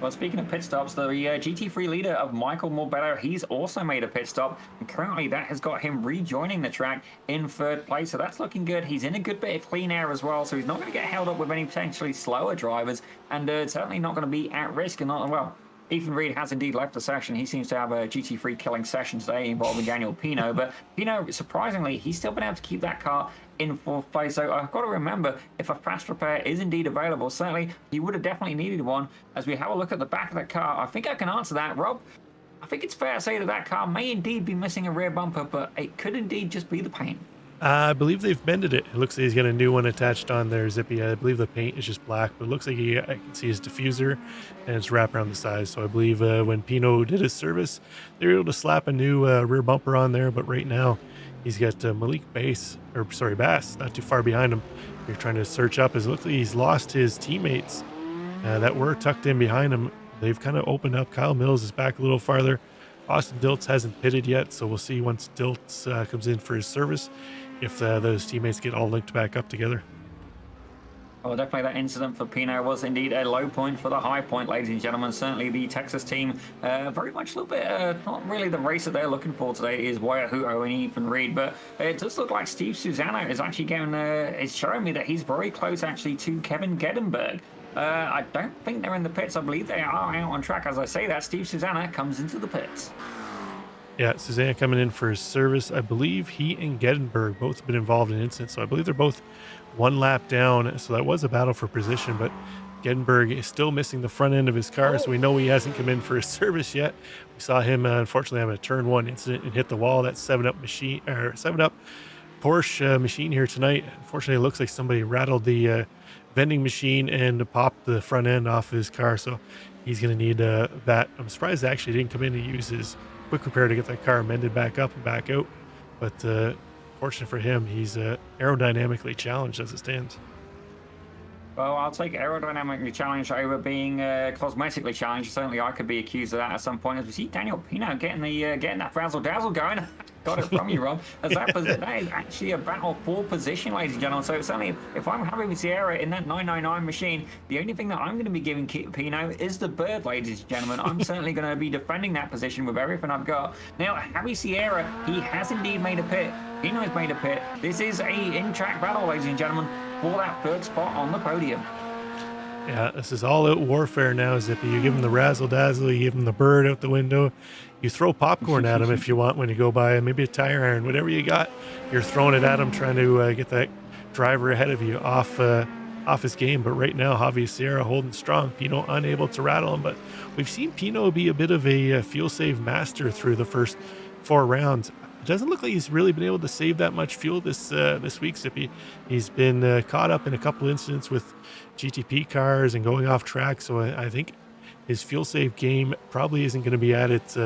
Well, speaking of pit stops, the GT3 leader of Michael Morbeto, he's also made a pit stop, and currently that has got him rejoining the track in third place, so that's looking good. He's in a good bit of clean air as well, so he's not going to get held up with any potentially slower drivers, and certainly not going to be at risk. And not, well, Ethan Reed has indeed left the session. He seems to have a GT3 killing session today involving Daniel Pino, but Pino, surprisingly, he's still been able to keep that car in fourth place. So I've got to remember, if a fast repair is indeed available, certainly he would have definitely needed one. As we have a look at the back of that car, I think I can answer that, Rob. I think it's fair to say that that car may indeed be missing a rear bumper, but it could indeed just be the paint. I believe they've mended it. It looks like he's got a new one attached on there, Zippy. I believe the paint is just black, but it looks like I can see his diffuser and it's wrapped around the sides. So I believe when Pino did his service, they were able to slap a new rear bumper on there. But right now, he's got Bass, not too far behind him. You're trying to search up. It looks like he's lost his teammates that were tucked in behind him. They've kind of opened up. Kyle Mills is back a little farther. Austin Diltz hasn't pitted yet, so we'll see once Diltz comes in for his service if those teammates get all linked back up together. Oh, definitely that incident for Pino was indeed a low point for the high point, ladies and gentlemen. Certainly the Texas team, very much a little bit, not really the race that they're looking for today is Wyatt Hudo and Ethan Reed, but it does look like Steve Susanna is actually getting, is showing me that he's very close actually to Kevin Gedenberg. I don't think they're in the pits. I believe they are out on track. As I say that, Steve Susanna comes into the pits. Yeah, Susanna coming in for his service. I believe he and Gedenberg both have been involved in incidents, so I believe they're both 1 lap down, so that was a battle for position, but Gedenberg is still missing the front end of his car, so we know he hasn't come in for his service yet. We saw him unfortunately have a turn 1 incident and hit the wall. That 7-Up machine, or 7-Up Porsche machine here tonight. Unfortunately, it looks like somebody rattled the vending machine and popped the front end off of his car, so he's going to need that. I'm surprised they actually didn't come in to use his quick repair to get that car mended back up and back out, but fortunate for him, he's aerodynamically challenged as it stands. Well, I'll take aerodynamically challenged over being cosmetically challenged. Certainly, I could be accused of that at some point. As we see Daniel Pino getting that razzle dazzle going. Got it from you, Rob. As that is actually a battle for position, ladies and gentlemen. So certainly, if I'm having Sierra in that 999 machine, the only thing that I'm going to be giving Pino is the bird, ladies and gentlemen. I'm certainly going to be defending that position with everything I've got. Now, Javi Sierra, he has indeed made a pit. Pino has made a pit. This is a in-track battle, ladies and gentlemen, for that third spot on the podium. Yeah, this is all-out warfare now, Zippy. You give him the razzle-dazzle, you give him the bird out the window, you throw popcorn at him if you want when you go by, maybe a tire iron, whatever you got, you're throwing it at him, trying to get that driver ahead of you off his game. But right now, Javi Sierra holding strong, Pino unable to rattle him, but we've seen Pino be a bit of a fuel-save master through the first 4 rounds. It doesn't look like he's really been able to save that much fuel this week, Zippy. He's been caught up in a couple incidents with GTP cars and going off track, so I think his fuel save game probably isn't going to be at its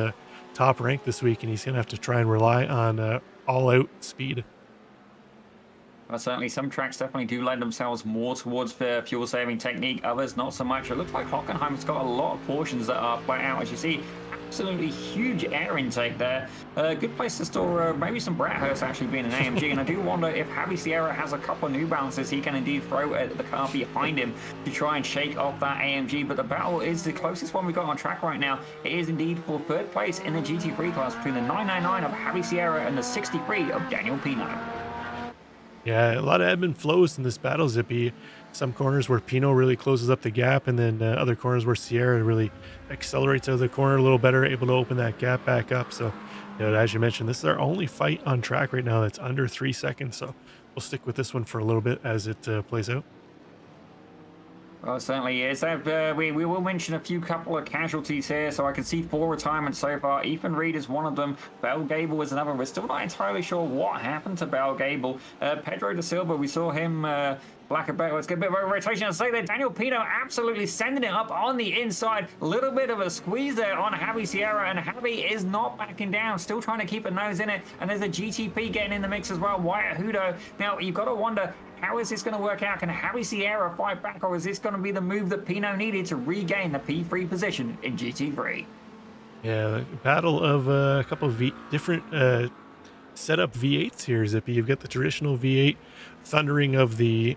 top rank this week, and he's going to have to try and rely on all-out speed. Well, certainly some tracks definitely do lend themselves more towards the fuel saving technique, others not so much. It looks like Hockenheim's got a lot of portions that are flat out, as you see. Absolutely huge air intake there. Good place to store maybe some Bratwurst actually being an AMG, and I do wonder if Javi Sierra has a couple of New Balances he can indeed throw at the car behind him to try and shake off that AMG. But the battle is the closest one we've got on track right now. It is indeed for third place in the GT3 class between the 999 of Javi Sierra and the 63 of Daniel Pino. Yeah, a lot of ebb and flows in this battle, Zippy. Some corners where Pino really closes up the gap, and then other corners where Sierra really accelerates out of the corner a little better, able to open that gap back up. So, as you mentioned, this is our only fight on track right now that's under 3 seconds. So we'll stick with this one for a little bit as it plays out. Well, it certainly is. We will mention a couple of casualties here. So I can see 4 retirements so far. Ethan Reed is one of them. Bell Gable is another. We're still not entirely sure what happened to Bell Gable. Pedro da Silva, we saw him black about. Let's get a bit of a rotation. I'll say that Daniel Pino absolutely sending it up on the inside. Little bit of a squeeze there on Javi Sierra, and Javi is not backing down. Still trying to keep a nose in it. And there's a GTP getting in the mix as well. Wyatt Hudo. Now, you've got to wonder, how is this going to work out? Can Javi Sierra fight back, or is this going to be the move that Pino needed to regain the P3 position in GT3? Yeah, battle of a couple of different setup V8s here, Zippy. You've got the traditional V8 thundering of the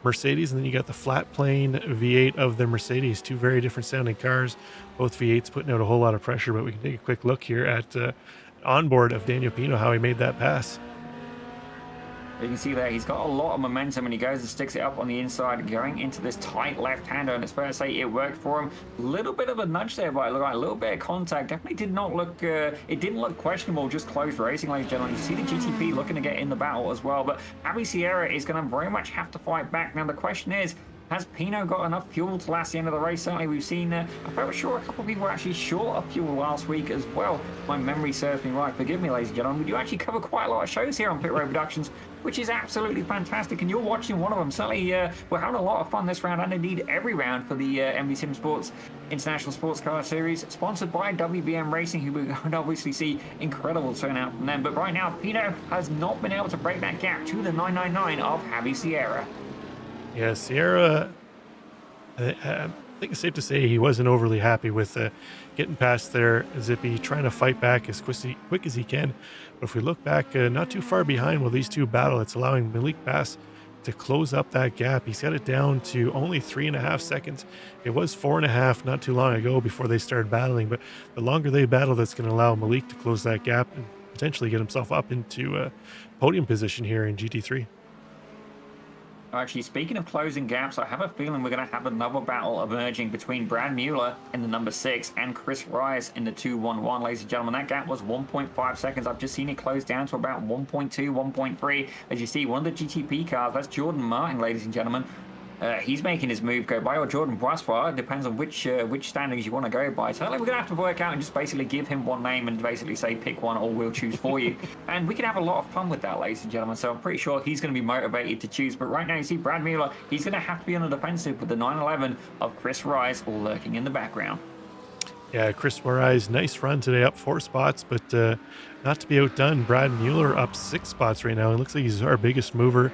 Mercedes, and then you got the flat plane V8 of the Mercedes. 2 very different sounding cars, both V8s putting out a whole lot of pressure. But we can take a quick look here at onboard of Daniel Pino, how he made that pass. You can see there he's got a lot of momentum, and he goes and sticks it up on the inside, going into this tight left-hander, and it's fair to say it worked for him. A little bit of a nudge there, but a little bit of contact. Definitely did not look, it didn't look questionable, just close racing, ladies and gentlemen. You see the GTP looking to get in the battle as well, but Javi Sierra is going to very much have to fight back. Now the question is, has Pino got enough fuel to last the end of the race? Certainly we've seen, I felt sure a couple of people were actually short of fuel last week as well. My memory serves me right. Forgive me, ladies and gentlemen. We do actually cover quite a lot of shows here on Pit Road Productions, which is absolutely fantastic. And you're watching one of them. Certainly we're having a lot of fun this round, and indeed every round for the Envy Simsports International Sports Car Series, sponsored by WBM Racing, who we would obviously see incredible turnout from them. But right now, Pino has not been able to break that gap to the 999 of Javi Sierra. Yeah, Sierra, I think it's safe to say he wasn't overly happy with getting past there, Zippy, trying to fight back as quick as he can. But if we look back, not too far behind while these two battle, it's allowing Malik Bass to close up that gap. He's got it down to only 3.5 seconds. It was 4.5 not too long ago before they started battling, but the longer they battle, that's going to allow Malik to close that gap and potentially get himself up into podium position here in GT3. Actually, speaking of closing gaps, I have a feeling we're going to have another battle emerging between Brad Mueller in the number 6 and Chris Rice in the 211. Ladies and gentlemen, that gap was 1.5 seconds. I've just seen it close down to about 1.2, 1.3. As you see, one of the GTP cars, that's Jordan Martin, ladies and gentlemen. He's making his move go by, or Jordan Braswell. It depends on which standings you want to go by. So we're going to have to work out and just basically give him one name and basically say pick one or we'll choose for you. And we can have a lot of fun with that, ladies and gentlemen. So I'm pretty sure he's going to be motivated to choose. But right now you see Brad Mueller, he's going to have to be on the defensive with the 911 of Chris Rice lurking in the background. Yeah, Chris Rice, nice run today, up 4 spots, but not to be outdone. Brad Mueller up 6 spots right now. It looks like he's our biggest mover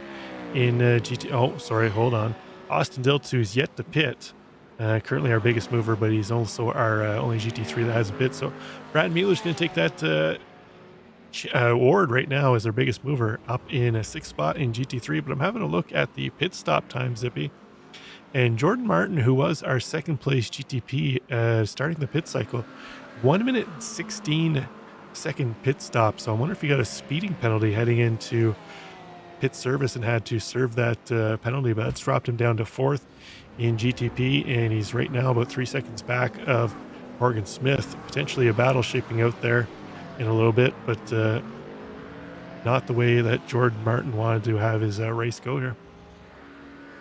in GT. Oh, sorry, hold on. Austin Diltz yet to pit, currently our biggest mover, but he's also our only GT3 that has a pit. So Brad Mueller's going to take that award right now as our biggest mover, up in a 6th spot in GT3. But I'm having a look at the pit stop time, Zippy. And Jordan Martin, who was our 2nd place GTP starting the pit cycle, 1 minute and 16 second pit stop. So I wonder if he got a speeding penalty heading into pit service and had to serve that penalty, but that's dropped him down to 4th in GTP, and he's right now about 3 seconds back of Morgan Smith. Potentially a battle shaping out there in a little bit, but not the way that Jordan Martin wanted to have his race go here.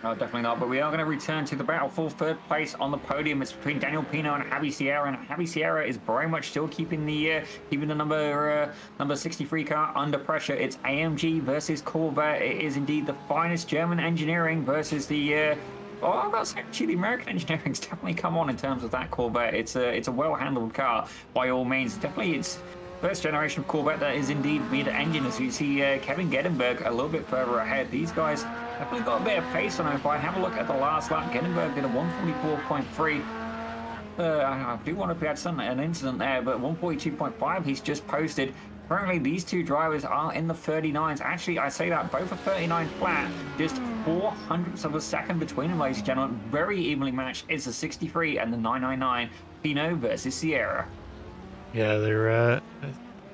No, definitely not. But we are going to return to the battle for 3rd place on the podium. It's between Daniel Pino and Javi Sierra, and Javi Sierra is very much still keeping the number 63 car under pressure. It's AMG versus Corvette. It is indeed the finest German engineering versus the oh, that's actually the American engineering's definitely come on in terms of that Corvette. It's a well-handled car by all means. Definitely, it's first generation of Corvette that is indeed mid-engine. As you see, Kevin Gettenberg a little bit further ahead. These guys definitely got a bit of pace on him. If I have a look at the last lap, Gettenberg did a 144.3. I do wonder if we had an incident there, but 142.5 he's just posted. Currently, these two drivers are in the 39s. Actually, I say that both are 39 flat, just 0.04 of a second between them, ladies and gentlemen. Very evenly matched is the 63 and the 999 Pino versus Sierra. Yeah, they're a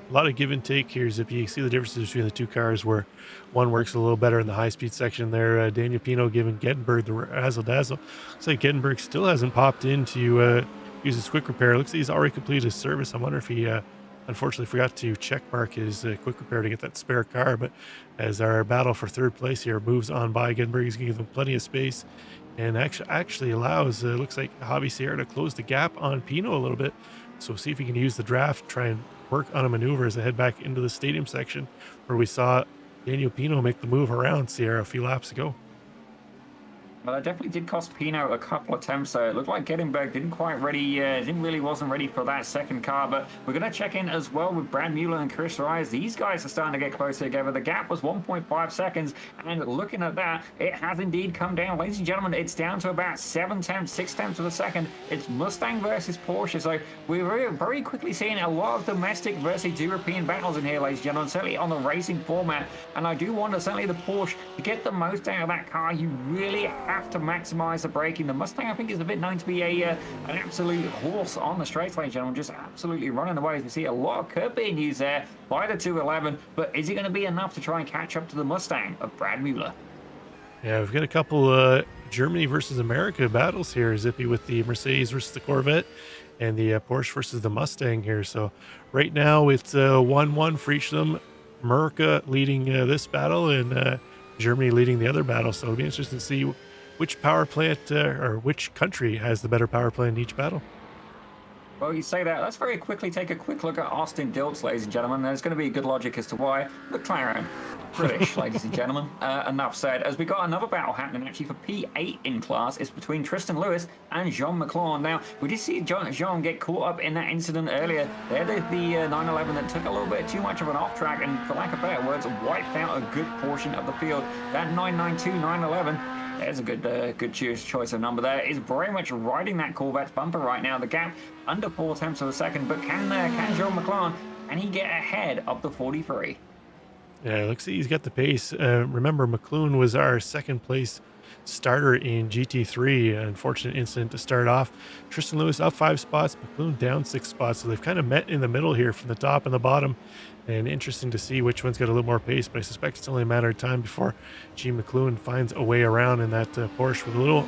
lot of give and take here, Zippy. You see the differences between the two cars, where one works a little better in the high-speed section there. Daniel Pino giving Gettenberg the razzle-dazzle. Looks like Gettenberg still hasn't popped in to use his quick repair. Looks like he's already completed his service. I wonder if he unfortunately forgot to check mark his quick repair to get that spare car. But as our battle for 3rd place here moves on by, Gettenberg is going to give him plenty of space and actually allows, looks like, Javi Sierra to close the gap on Pino a little bit. So see if he can use the draft, try and work on a maneuver as they head back into the stadium section, where we saw Daniel Pino make the move around Sierra a few laps ago. Well, it definitely did cost Pino a couple attempts, so it looked like Gettenberg wasn't ready for that second car. But we're going to check in as well with Brad Mueller and Chris Rice. These guys are starting to get closer together. The gap was 1.5 seconds, and looking at that, it has indeed come down. Ladies and gentlemen, it's down to about 6/10 of a second. It's Mustang versus Porsche, so we're very quickly seeing a lot of domestic versus European battles in here, ladies and gentlemen, certainly on the racing format. And I do wonder, certainly the Porsche, to get the most out of that car, you really have to maximize the braking. The Mustang, I think, is a bit known to be an absolute horse on the straights, ladies and gentlemen, just absolutely running away. As we see a lot of curb being used there by the 211, but is it going to be enough to try and catch up to the Mustang of Brad Mueller? Yeah, we've got a couple Germany versus America battles here, Zippy, with the Mercedes versus the Corvette and the Porsche versus the Mustang here. So right now it's 1-1 for each of them. America leading this battle and Germany leading the other battle. So it'll be interesting to see which power plant or which country has the better power plant in each battle. Well, you say that. Let's very quickly take a quick look at Austin Diltz, ladies and gentlemen. There's going to be a good logic as to why. McLaren, British, ladies and gentlemen. Enough said. As we got another battle happening actually for P8 in class, it's between Tristan Lewis and Jean McLaren. Now, we did see Jean get caught up in that incident earlier. They're the 911 that took a little bit too much of an off track and, for lack of better words, wiped out a good portion of the field. That 992 911. There's a good choice of number there. Is very much riding that Corvette's bumper right now. The gap under 0.4 of a second, but can Jean McLaren, can he get ahead of the 43? Yeah, looks like he's got the pace. Remember, McLaren was our 2nd place starter in GT3. Unfortunate incident to start off. Tristan Lewis up 5 spots, McLaren down 6 spots. So they've kind of met in the middle here from the top and the bottom. And interesting to see which one's got a little more pace, but I suspect it's only a matter of time before G McLuhan finds a way around in that Porsche with a little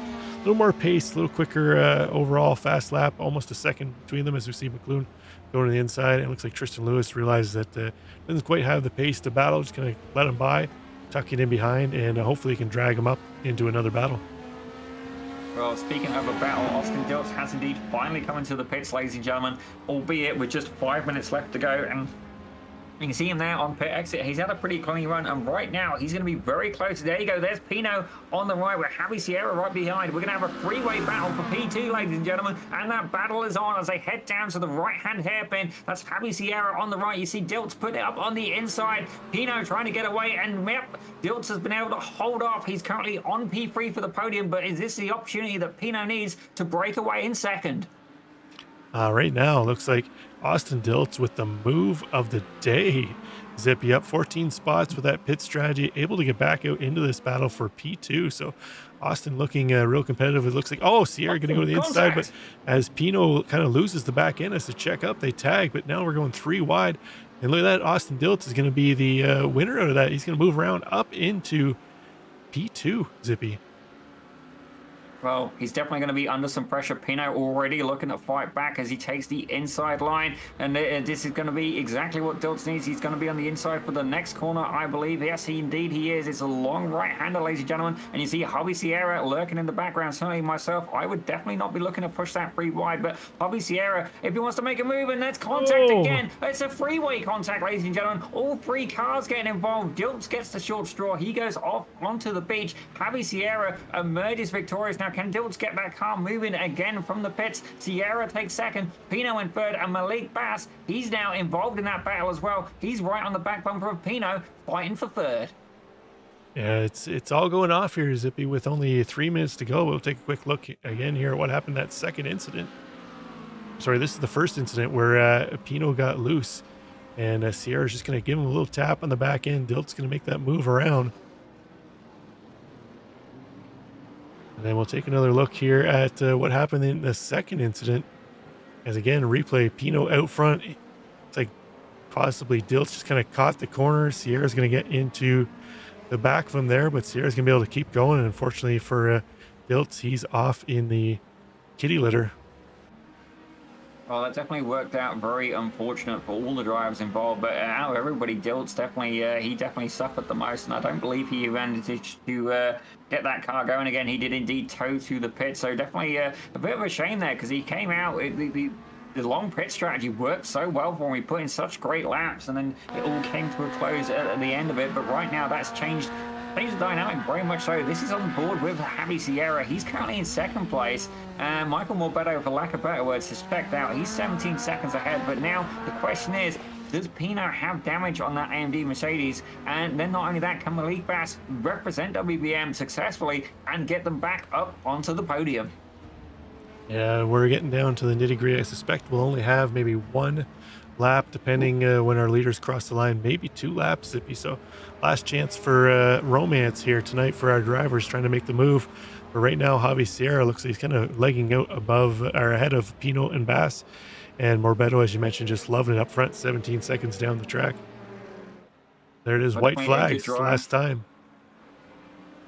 more pace, a little quicker overall fast lap, almost a second between them as we see McLuhan going to the inside. It looks like Tristan Lewis realizes that doesn't quite have the pace to battle, just going to let him by, tuck it in behind, and hopefully he can drag him up into another battle. Well, speaking of a battle, Austin Dilts has indeed finally come into the pits, ladies and gentlemen, albeit with just 5 minutes left to go, and you can see him there on pit exit. He's had a pretty clean run, and right now he's going to be very close. There you go. There's Pino on the right with Javi Sierra right behind. We're going to have a three-way battle for P2, ladies and gentlemen, and that battle is on as they head down to the right-hand hairpin. That's Javi Sierra on the right. You see Dilts put it up on the inside. Pino trying to get away, and yep, Dilts has been able to hold off. He's currently on P3 for the podium, but is this the opportunity that Pino needs to break away in second? Right now, looks like Austin Dilts with the move of the day. Zippy up 14 spots with that pit strategy, able to get back out into this battle for P2. So Austin looking real competitive. It looks like, oh, Sierra going to go to the inside, but as Pino kind of loses the back end as to check up, they tag, but now we're going 3 wide. And look at that, Austin Dilts is going to be the winner out of that. He's going to move around up into P2, Zippy. Well, he's definitely going to be under some pressure. Pino already looking to fight back as he takes the inside line. And this is going to be exactly what Dilts needs. He's going to be on the inside for the next corner, I believe. Yes, indeed he is. It's a long right-hander, ladies and gentlemen. And you see Javi Sierra lurking in the background. Certainly myself, I would definitely not be looking to push that 3 wide. But Javi Sierra, if he wants to make a move, and that's contact again. It's a freeway contact, ladies and gentlemen. All 3 cars getting involved. Dilts gets the short straw. He goes off onto the beach. Javi Sierra emerges victorious. Now, can Dilts get that car moving again from the pits? Sierra takes second, Pino in third, and Malik Bass, he's now involved in that battle as well. He's right on the back bumper of Pino, fighting for third. Yeah, it's all going off here, Zippy, with only 3 minutes to go. We'll take a quick look again here at what happened that second incident. Sorry, this is the first incident where Pino got loose, and Sierra's just going to give him a little tap on the back end. Dilt's going to make that move around. And then we'll take another look here at what happened in the second incident. As again, replay, Pino out front. It's like possibly Dilts just kind of caught the corner. Sierra's going to get into the back from there, but Sierra's going to be able to keep going. And unfortunately for Dilts, he's off in the kitty litter. Well, that definitely worked out very unfortunate for all the drivers involved, but out of everybody, Dilts definitely, he definitely suffered the most, and I don't believe he managed to get that car going again. He did indeed tow to the pit, so definitely a bit of a shame there, because he came out, the long pit strategy worked so well for him. He put in such great laps, and then it all came to a close at the end of it, but right now that's changed the dynamic very much so. This is on board with Javi Sierra. He's currently in second place, and Michael Morbedo, for lack of better words, has checked out. He's 17 seconds ahead, but now the question is, does Pino have damage on that AMD Mercedes? And then not only that, can Malik Bass represent WBM successfully and get them back up onto the podium? Yeah, we're getting down to the nitty-gritty. I suspect we'll only have maybe 1 lap, depending when our leaders cross the line, maybe 2 laps, Zippy. So last chance for romance here tonight for our drivers trying to make the move. But right now, Javi Sierra looks like he's kind of legging out above or ahead of Pino and Bass. And Morbedo, as you mentioned, just loving it up front, 17 seconds down the track. There it is, white flags last time.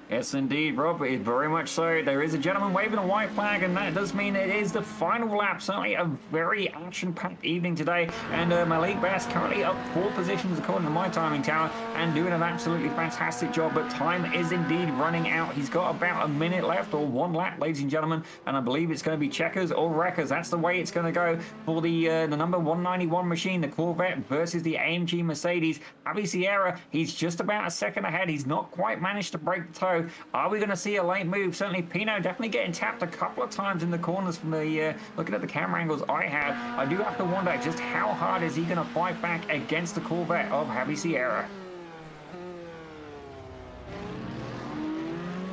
Yes, indeed, Rob. Very much so. There is a gentleman waving a white flag, and that does mean it is the final lap. Certainly a very action-packed evening today. And Malik Bass currently up 4 positions according to my timing tower and doing an absolutely fantastic job. But time is indeed running out. He's got about a minute left, or 1 lap, ladies and gentlemen. And I believe it's going to be checkers or wreckers. That's the way it's going to go for the number 191 machine, the Corvette, versus the AMG Mercedes. Javi Sierra, he's just about a second ahead. He's not quite managed to break the toe. Are we going to see a late move? Certainly Pino definitely getting tapped a couple of times in the corners from the looking at the camera angles I have. I do have to wonder just how hard is he going to fight back against the Corvette of Javi Sierra.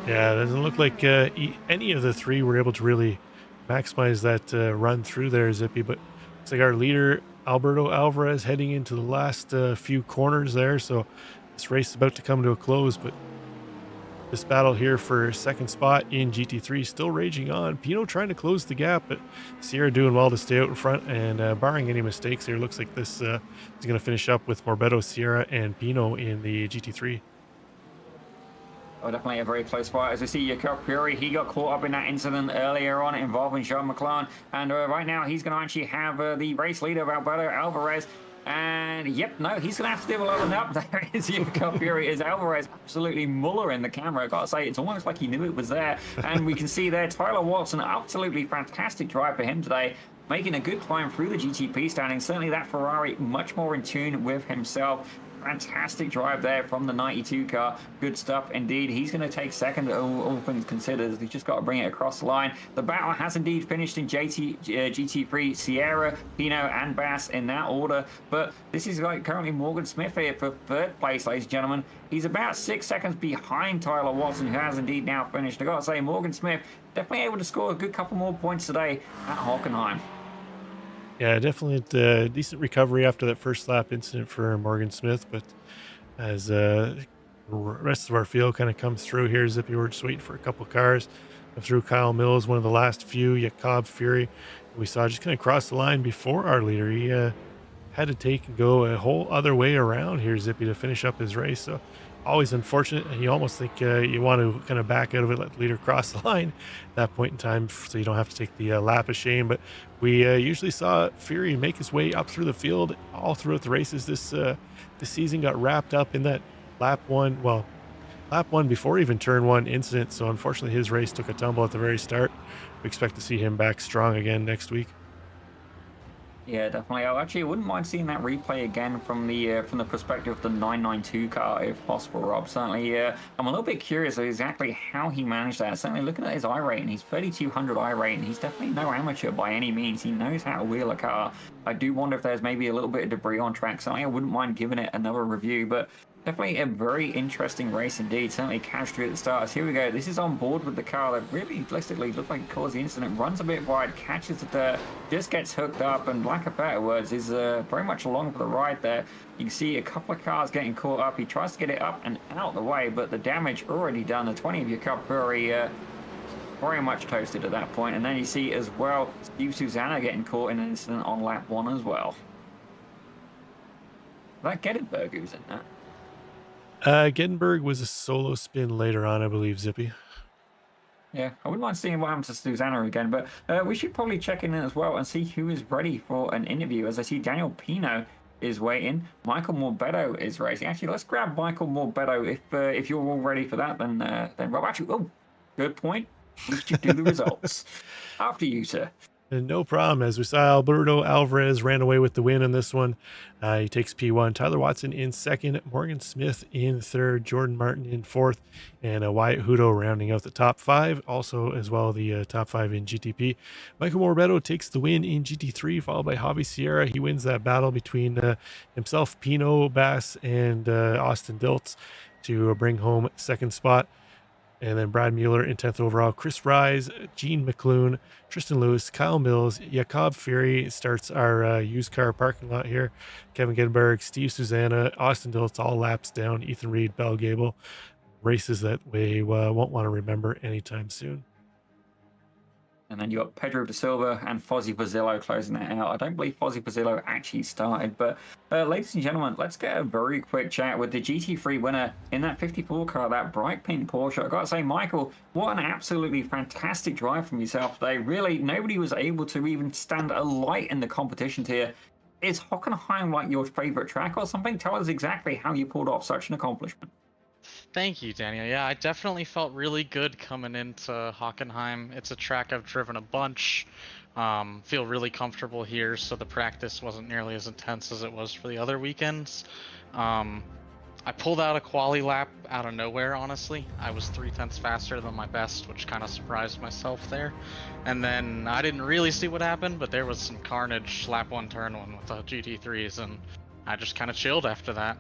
Yeah, it doesn't look like any of the 3 were able to really maximize that run through there, Zippy, but looks like our leader Alberto Alvarez heading into the last few corners there, so this race is about to come to a close, but This battle here for second spot in GT3 still raging on. Pino trying to close the gap, but Sierra doing well to stay out in front, and barring any mistakes here, looks like this is going to finish up with Morbeto, Sierra, and Pino in the GT3. Oh, definitely a very close fight. As we see Jakob Fury, he got caught up in that incident earlier on involving Jean McLaren. And right now he's going to actually have the race leader of Alberto Alvarez. And yep, no, he's going to have to do a leveling up. There is Jakob Fury. Is Alvarez absolutely mullering the camera? I got to say, it's almost like he knew it was there. And we can see there Tyler Watson, absolutely fantastic drive for him today, making a good climb through the GTP standings. Certainly that Ferrari much more in tune with himself. Fantastic drive there from the 92 car. Good stuff indeed. He's going to take second, all things considered. He's just got to bring it across the line. The battle has indeed finished in GT3. Sierra, Pino, and Bass in that order. But this is like currently Morgan Smith here for third place, ladies and gentlemen. He's about 6 seconds behind Tyler Watson, who has indeed now finished. I got to say, Morgan Smith definitely able to score a good couple more points today at Hockenheim. Yeah, definitely a decent recovery after that first lap incident for Morgan Smith, but as the rest of our field kind of comes through here, Zippy, we're just waiting for a couple cars. Through Kyle Mills, one of the last few, Jakob Fury, we saw just kind of cross the line before our leader. He had to take and go a whole other way around here, Zippy, to finish up his race. So always unfortunate, and you almost think you want to kind of back out of it, let the leader cross the line at that point in time so you don't have to take the lap of shame. But we usually saw Fury make his way up through the field all throughout the races. This season got wrapped up in that lap one before even turn one incident. So unfortunately his race took a tumble at the very start. We expect to see him back strong again next week. Yeah, definitely. I wouldn't mind seeing that replay again from the perspective of the 992 car, if possible, Rob. Certainly, I'm a little bit curious of exactly how he managed that. Certainly, looking at his iRating, he's 3,200 iRating. He's definitely no amateur by any means. He knows how to wheel a car. I do wonder if there's maybe a little bit of debris on track. Certainly, I wouldn't mind giving it another review, but definitely a very interesting race indeed. Certainly cashed through at the start. So here we go. This is on board with the car that really realistically looked like it caused the incident. Runs a bit wide, catches the dirt, just gets hooked up, and lack of better words, is very much along for the ride there. You can see a couple of cars getting caught up. He tries to get it up and out of the way, but the damage already done. The 20 of Jakob Fury very much toasted at that point. And then you see as well Steve Susanna getting caught in an incident on lap 1 as well. That Gettysburg who's in that. Gettenberg was a solo spin later on, I believe, Zippy. Yeah, I wouldn't mind seeing what happens to Susanna again, but we should probably check in as well and see who is ready for an interview. As I see Daniel Pino is waiting. Michael Morbeto is racing. Actually, let's grab Michael Morbeto. If you're all ready for that, then Rob, actually, oh, good point. We should do the results. After you, sir. No problem. As we saw, Alberto Alvarez ran away with the win on this one. He takes P1. Tyler Watson in second. Morgan Smith in third. Jordan Martin in fourth. And Wyatt Hudo rounding out the top 5. Also, as well, the top 5 in GTP. Michael Morbeto takes the win in GT3, followed by Javi Sierra. He wins that battle between himself, Pino, Bass, and Austin Diltz to bring home second spot. And then Brad Mueller in 10th overall. Chris Rise, Gene McClune, Tristan Lewis, Kyle Mills, Jakob Fury starts our used car parking lot here. Kevin Gettenberg, Steve Susanna, Austin Diltz, all laps down. Ethan Reed, Bell Gable. Races that we won't want to remember anytime soon. And then you got Pedro da Silva and Fozzie Bozzillo closing that out. I don't believe Fozzie Bozzillo actually started, but ladies and gentlemen, let's get a very quick chat with the GT3 winner in that 54 car, that bright pink Porsche. I got to say, Michael, what an absolutely fantastic drive from yourself today. Really, nobody was able to even stand a light in the competition here. Is Hockenheim like your favorite track or something? Tell us exactly how you pulled off such an accomplishment. Thank you, Daniel. Yeah, I definitely felt really good coming into Hockenheim. It's a track I've driven a bunch. Feel really comfortable here, so the practice wasn't nearly as intense as it was for the other weekends. I pulled out a quali lap out of nowhere, honestly. I was 0.3 faster than my best, which kind of surprised myself there. And then I didn't really see what happened, but there was some carnage lap 1, turn 1 with the GT3s, and I just kind of chilled after that.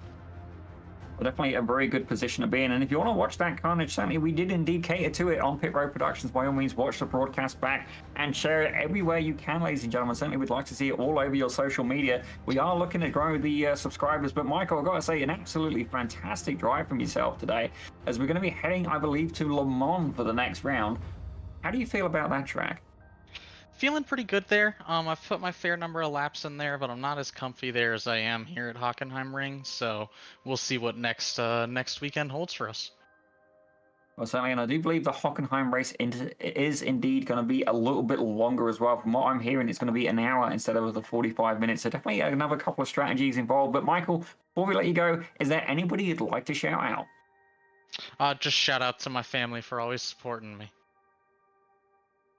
Well, definitely a very good position to be in. And if you want to watch that carnage, certainly we did indeed cater to it on Pit Road Productions. By all means, watch the broadcast back and share it everywhere you can, ladies and gentlemen. Certainly we'd like to see it all over your social media. We are looking to grow the subscribers. But Michael, I've got to say, an absolutely fantastic drive from yourself today, as we're going to be heading, I believe, to Le Mans for the next round. How do you feel about that track? Feeling pretty good there. I've put my fair number of laps in there, but I'm not as comfy there as I am here at Hockenheim Ring. So we'll see what next weekend holds for us. Well, certainly, and I do believe the Hockenheim race is indeed going to be a little bit longer as well. From what I'm hearing, it's going to be an hour instead of the 45 minutes. So definitely another couple of strategies involved. But Michael, before we let you go, is there anybody you'd like to shout out? Just shout out to my family for always supporting me.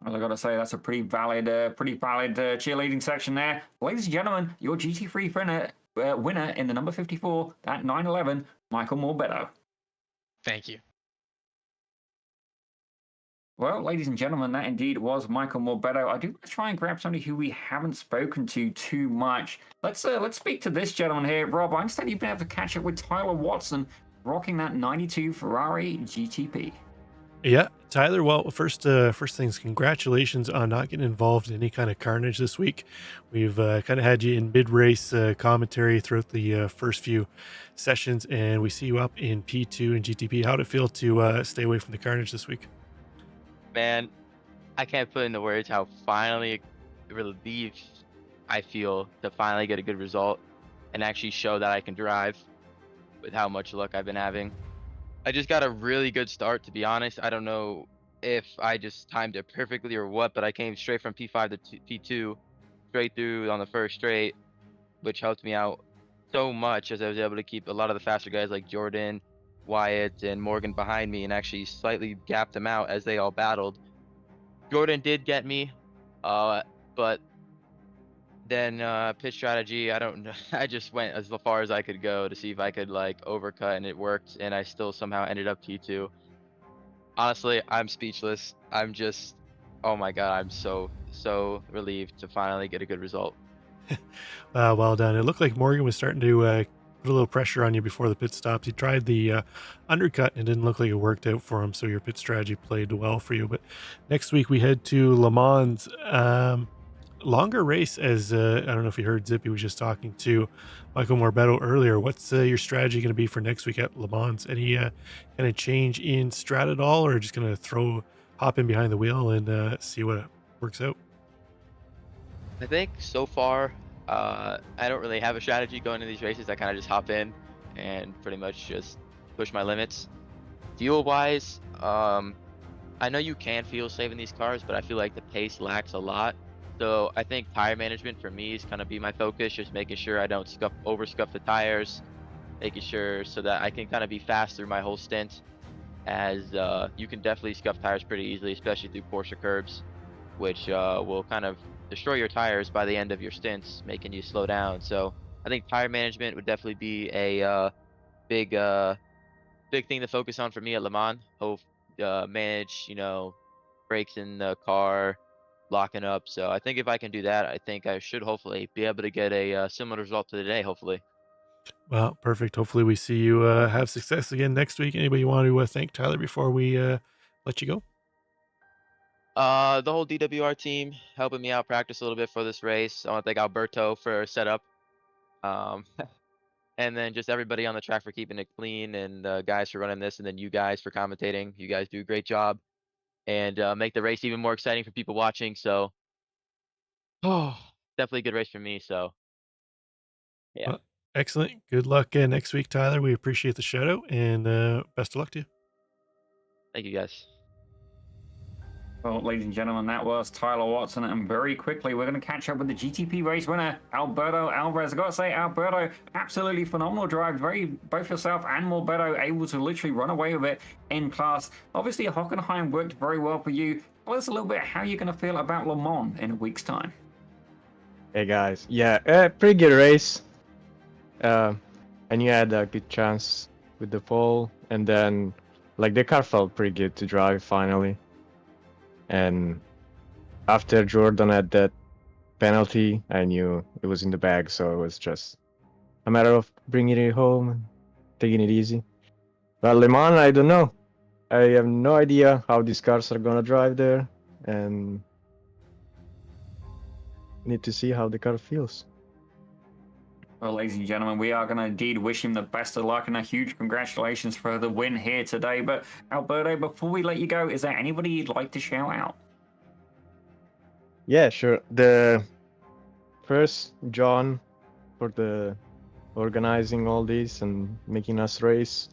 Well, I've got to say, that's a pretty valid cheerleading section there. Ladies and gentlemen, your GT3 winner in the number 54, that 911, Michael Morbetto. Thank you. Well, ladies and gentlemen, that indeed was Michael Morbetto. I do want to try and grab somebody who we haven't spoken to too much. Let's speak to this gentleman here. Rob, I understand you've been able to catch up with Tyler Watson, rocking that 92 Ferrari GTP. Yeah, Tyler, well, first things, congratulations on not getting involved in any kind of carnage this week. We've kind of had you in mid-race commentary throughout the first few sessions, and we see you up in P2 and GTP. How'd it feel to stay away from the carnage this week? Man, I can't put into words how finally relieved I feel to finally get a good result and actually show that I can drive with how much luck I've been having. I just got a really good start, to be honest. I don't know if I just timed it perfectly or what, but I came straight from P5 to P2, straight through on the first straight, which helped me out so much as I was able to keep a lot of the faster guys like Jordan, Wyatt, and Morgan behind me and actually slightly gapped them out as they all battled. Jordan did get me, but then pit strategy, I don't know. I just went as far as I could go to see if I could like overcut, and it worked, and I still somehow ended up P2. Honestly, I'm speechless. I'm just, oh my God, I'm so relieved to finally get a good result. Well done. It looked like Morgan was starting to put a little pressure on you before the pit stops. He tried the undercut and it didn't look like it worked out for him, so your pit strategy played well for you. But next week we head to Le Mans. Longer race, as I don't know if you heard Zippy was just talking to Michael Morbetto earlier. What's your strategy going to be for next week at Le Mans? Any kind of change in strat at all, or just going to hop in behind the wheel and see what works out? I think so far, I don't really have a strategy going into these races. I kind of just hop in and pretty much just push my limits. Fuel-wise, I know you can fuel save in these cars, but I feel like the pace lacks a lot. So I think tire management for me is kind of be my focus, just making sure I don't over scuff the tires, making sure so that I can kind of be fast through my whole stint, as you can definitely scuff tires pretty easily, especially through Porsche curbs, which will kind of destroy your tires by the end of your stints, making you slow down. So I think tire management would definitely be a big thing to focus on for me at Le Mans. Manage, brakes in the car, locking up. So I think if I can do that, I think I should hopefully be able to get a similar result to today, hopefully. Well, perfect. Hopefully we see you have success again next week. Anybody you want to thank Tyler before we let you go? The whole DWR team helping me out practice a little bit for this race. I want to thank Alberto for setup. And then just everybody on the track for keeping it clean, and guys for running this, and then you guys for commentating. You guys do a great job and make the race even more exciting for people watching. So, definitely a good race for me. So, yeah. Well, excellent. Good luck next week, Tyler. We appreciate the shout out, and best of luck to you. Thank you, guys. Well, ladies and gentlemen, that was Tyler Watson, and very quickly we're going to catch up with the GTP race winner, Alberto Alvarez. I've got to say, Alberto, absolutely phenomenal drive. Both yourself and Morbetto able to literally run away with it in class. Obviously, Hockenheim worked very well for you. Tell us a little bit how you're going to feel about Le Mans in a week's time. Hey guys, yeah, pretty good race. And you had a good chance with the pole, and then like the car felt pretty good to drive finally. And after Jordan had that penalty, I knew it was in the bag, so it was just a matter of bringing it home and taking it easy. But Le Mans, I don't know. I have no idea how these cars are gonna drive there, and need to see how the car feels. Well, ladies and gentlemen, we are going to indeed wish him the best of luck and a huge congratulations for the win here today. But Alberto, before we let you go, is there anybody you'd like to shout out? Yeah, sure. The first, John, for the organizing all this and making us race.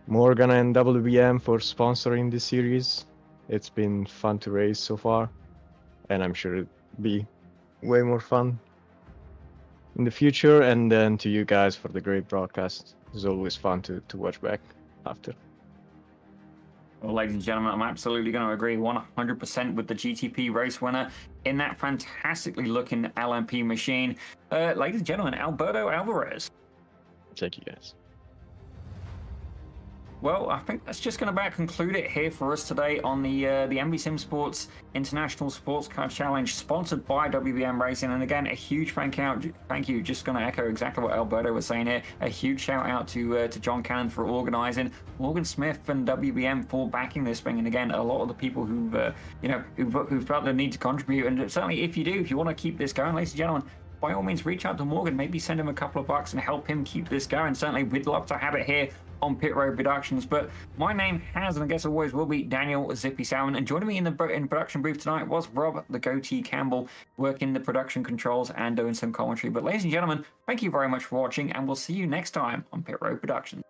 Morgan and WBM for sponsoring this series. It's been fun to race so far, and I'm sure it'll be way more fun in the future. And then to you guys for the great broadcast. It's always fun to watch back after. Well, ladies and gentlemen, I'm absolutely going to agree 100% with the GTP race winner in that fantastically looking LMP machine. Ladies and gentlemen, Alberto Alvarez. Thank you guys. Well, I think that's just going to about conclude it here for us today on the Envy Simsports International Sports Car Challenge, sponsored by WBM Racing. And again, a huge thank you. Just going to echo exactly what Alberto was saying here. A huge shout out to John Cannon for organising, Morgan Smith and WBM for backing this thing, and again, a lot of the people who've who've felt the need to contribute. And certainly, if you want to keep this going, ladies and gentlemen, by all means, reach out to Morgan. Maybe send him a couple of bucks and help him keep this going. Certainly, we'd love to have it here on Pit Road Productions. But my name has, and I guess always will be, Daniel Zippy Salmon. And joining me in the production booth tonight was Rob the Goatee Campbell, working the production controls and doing some commentary. But ladies and gentlemen, thank you very much for watching, and we'll see you next time on Pit Road Productions.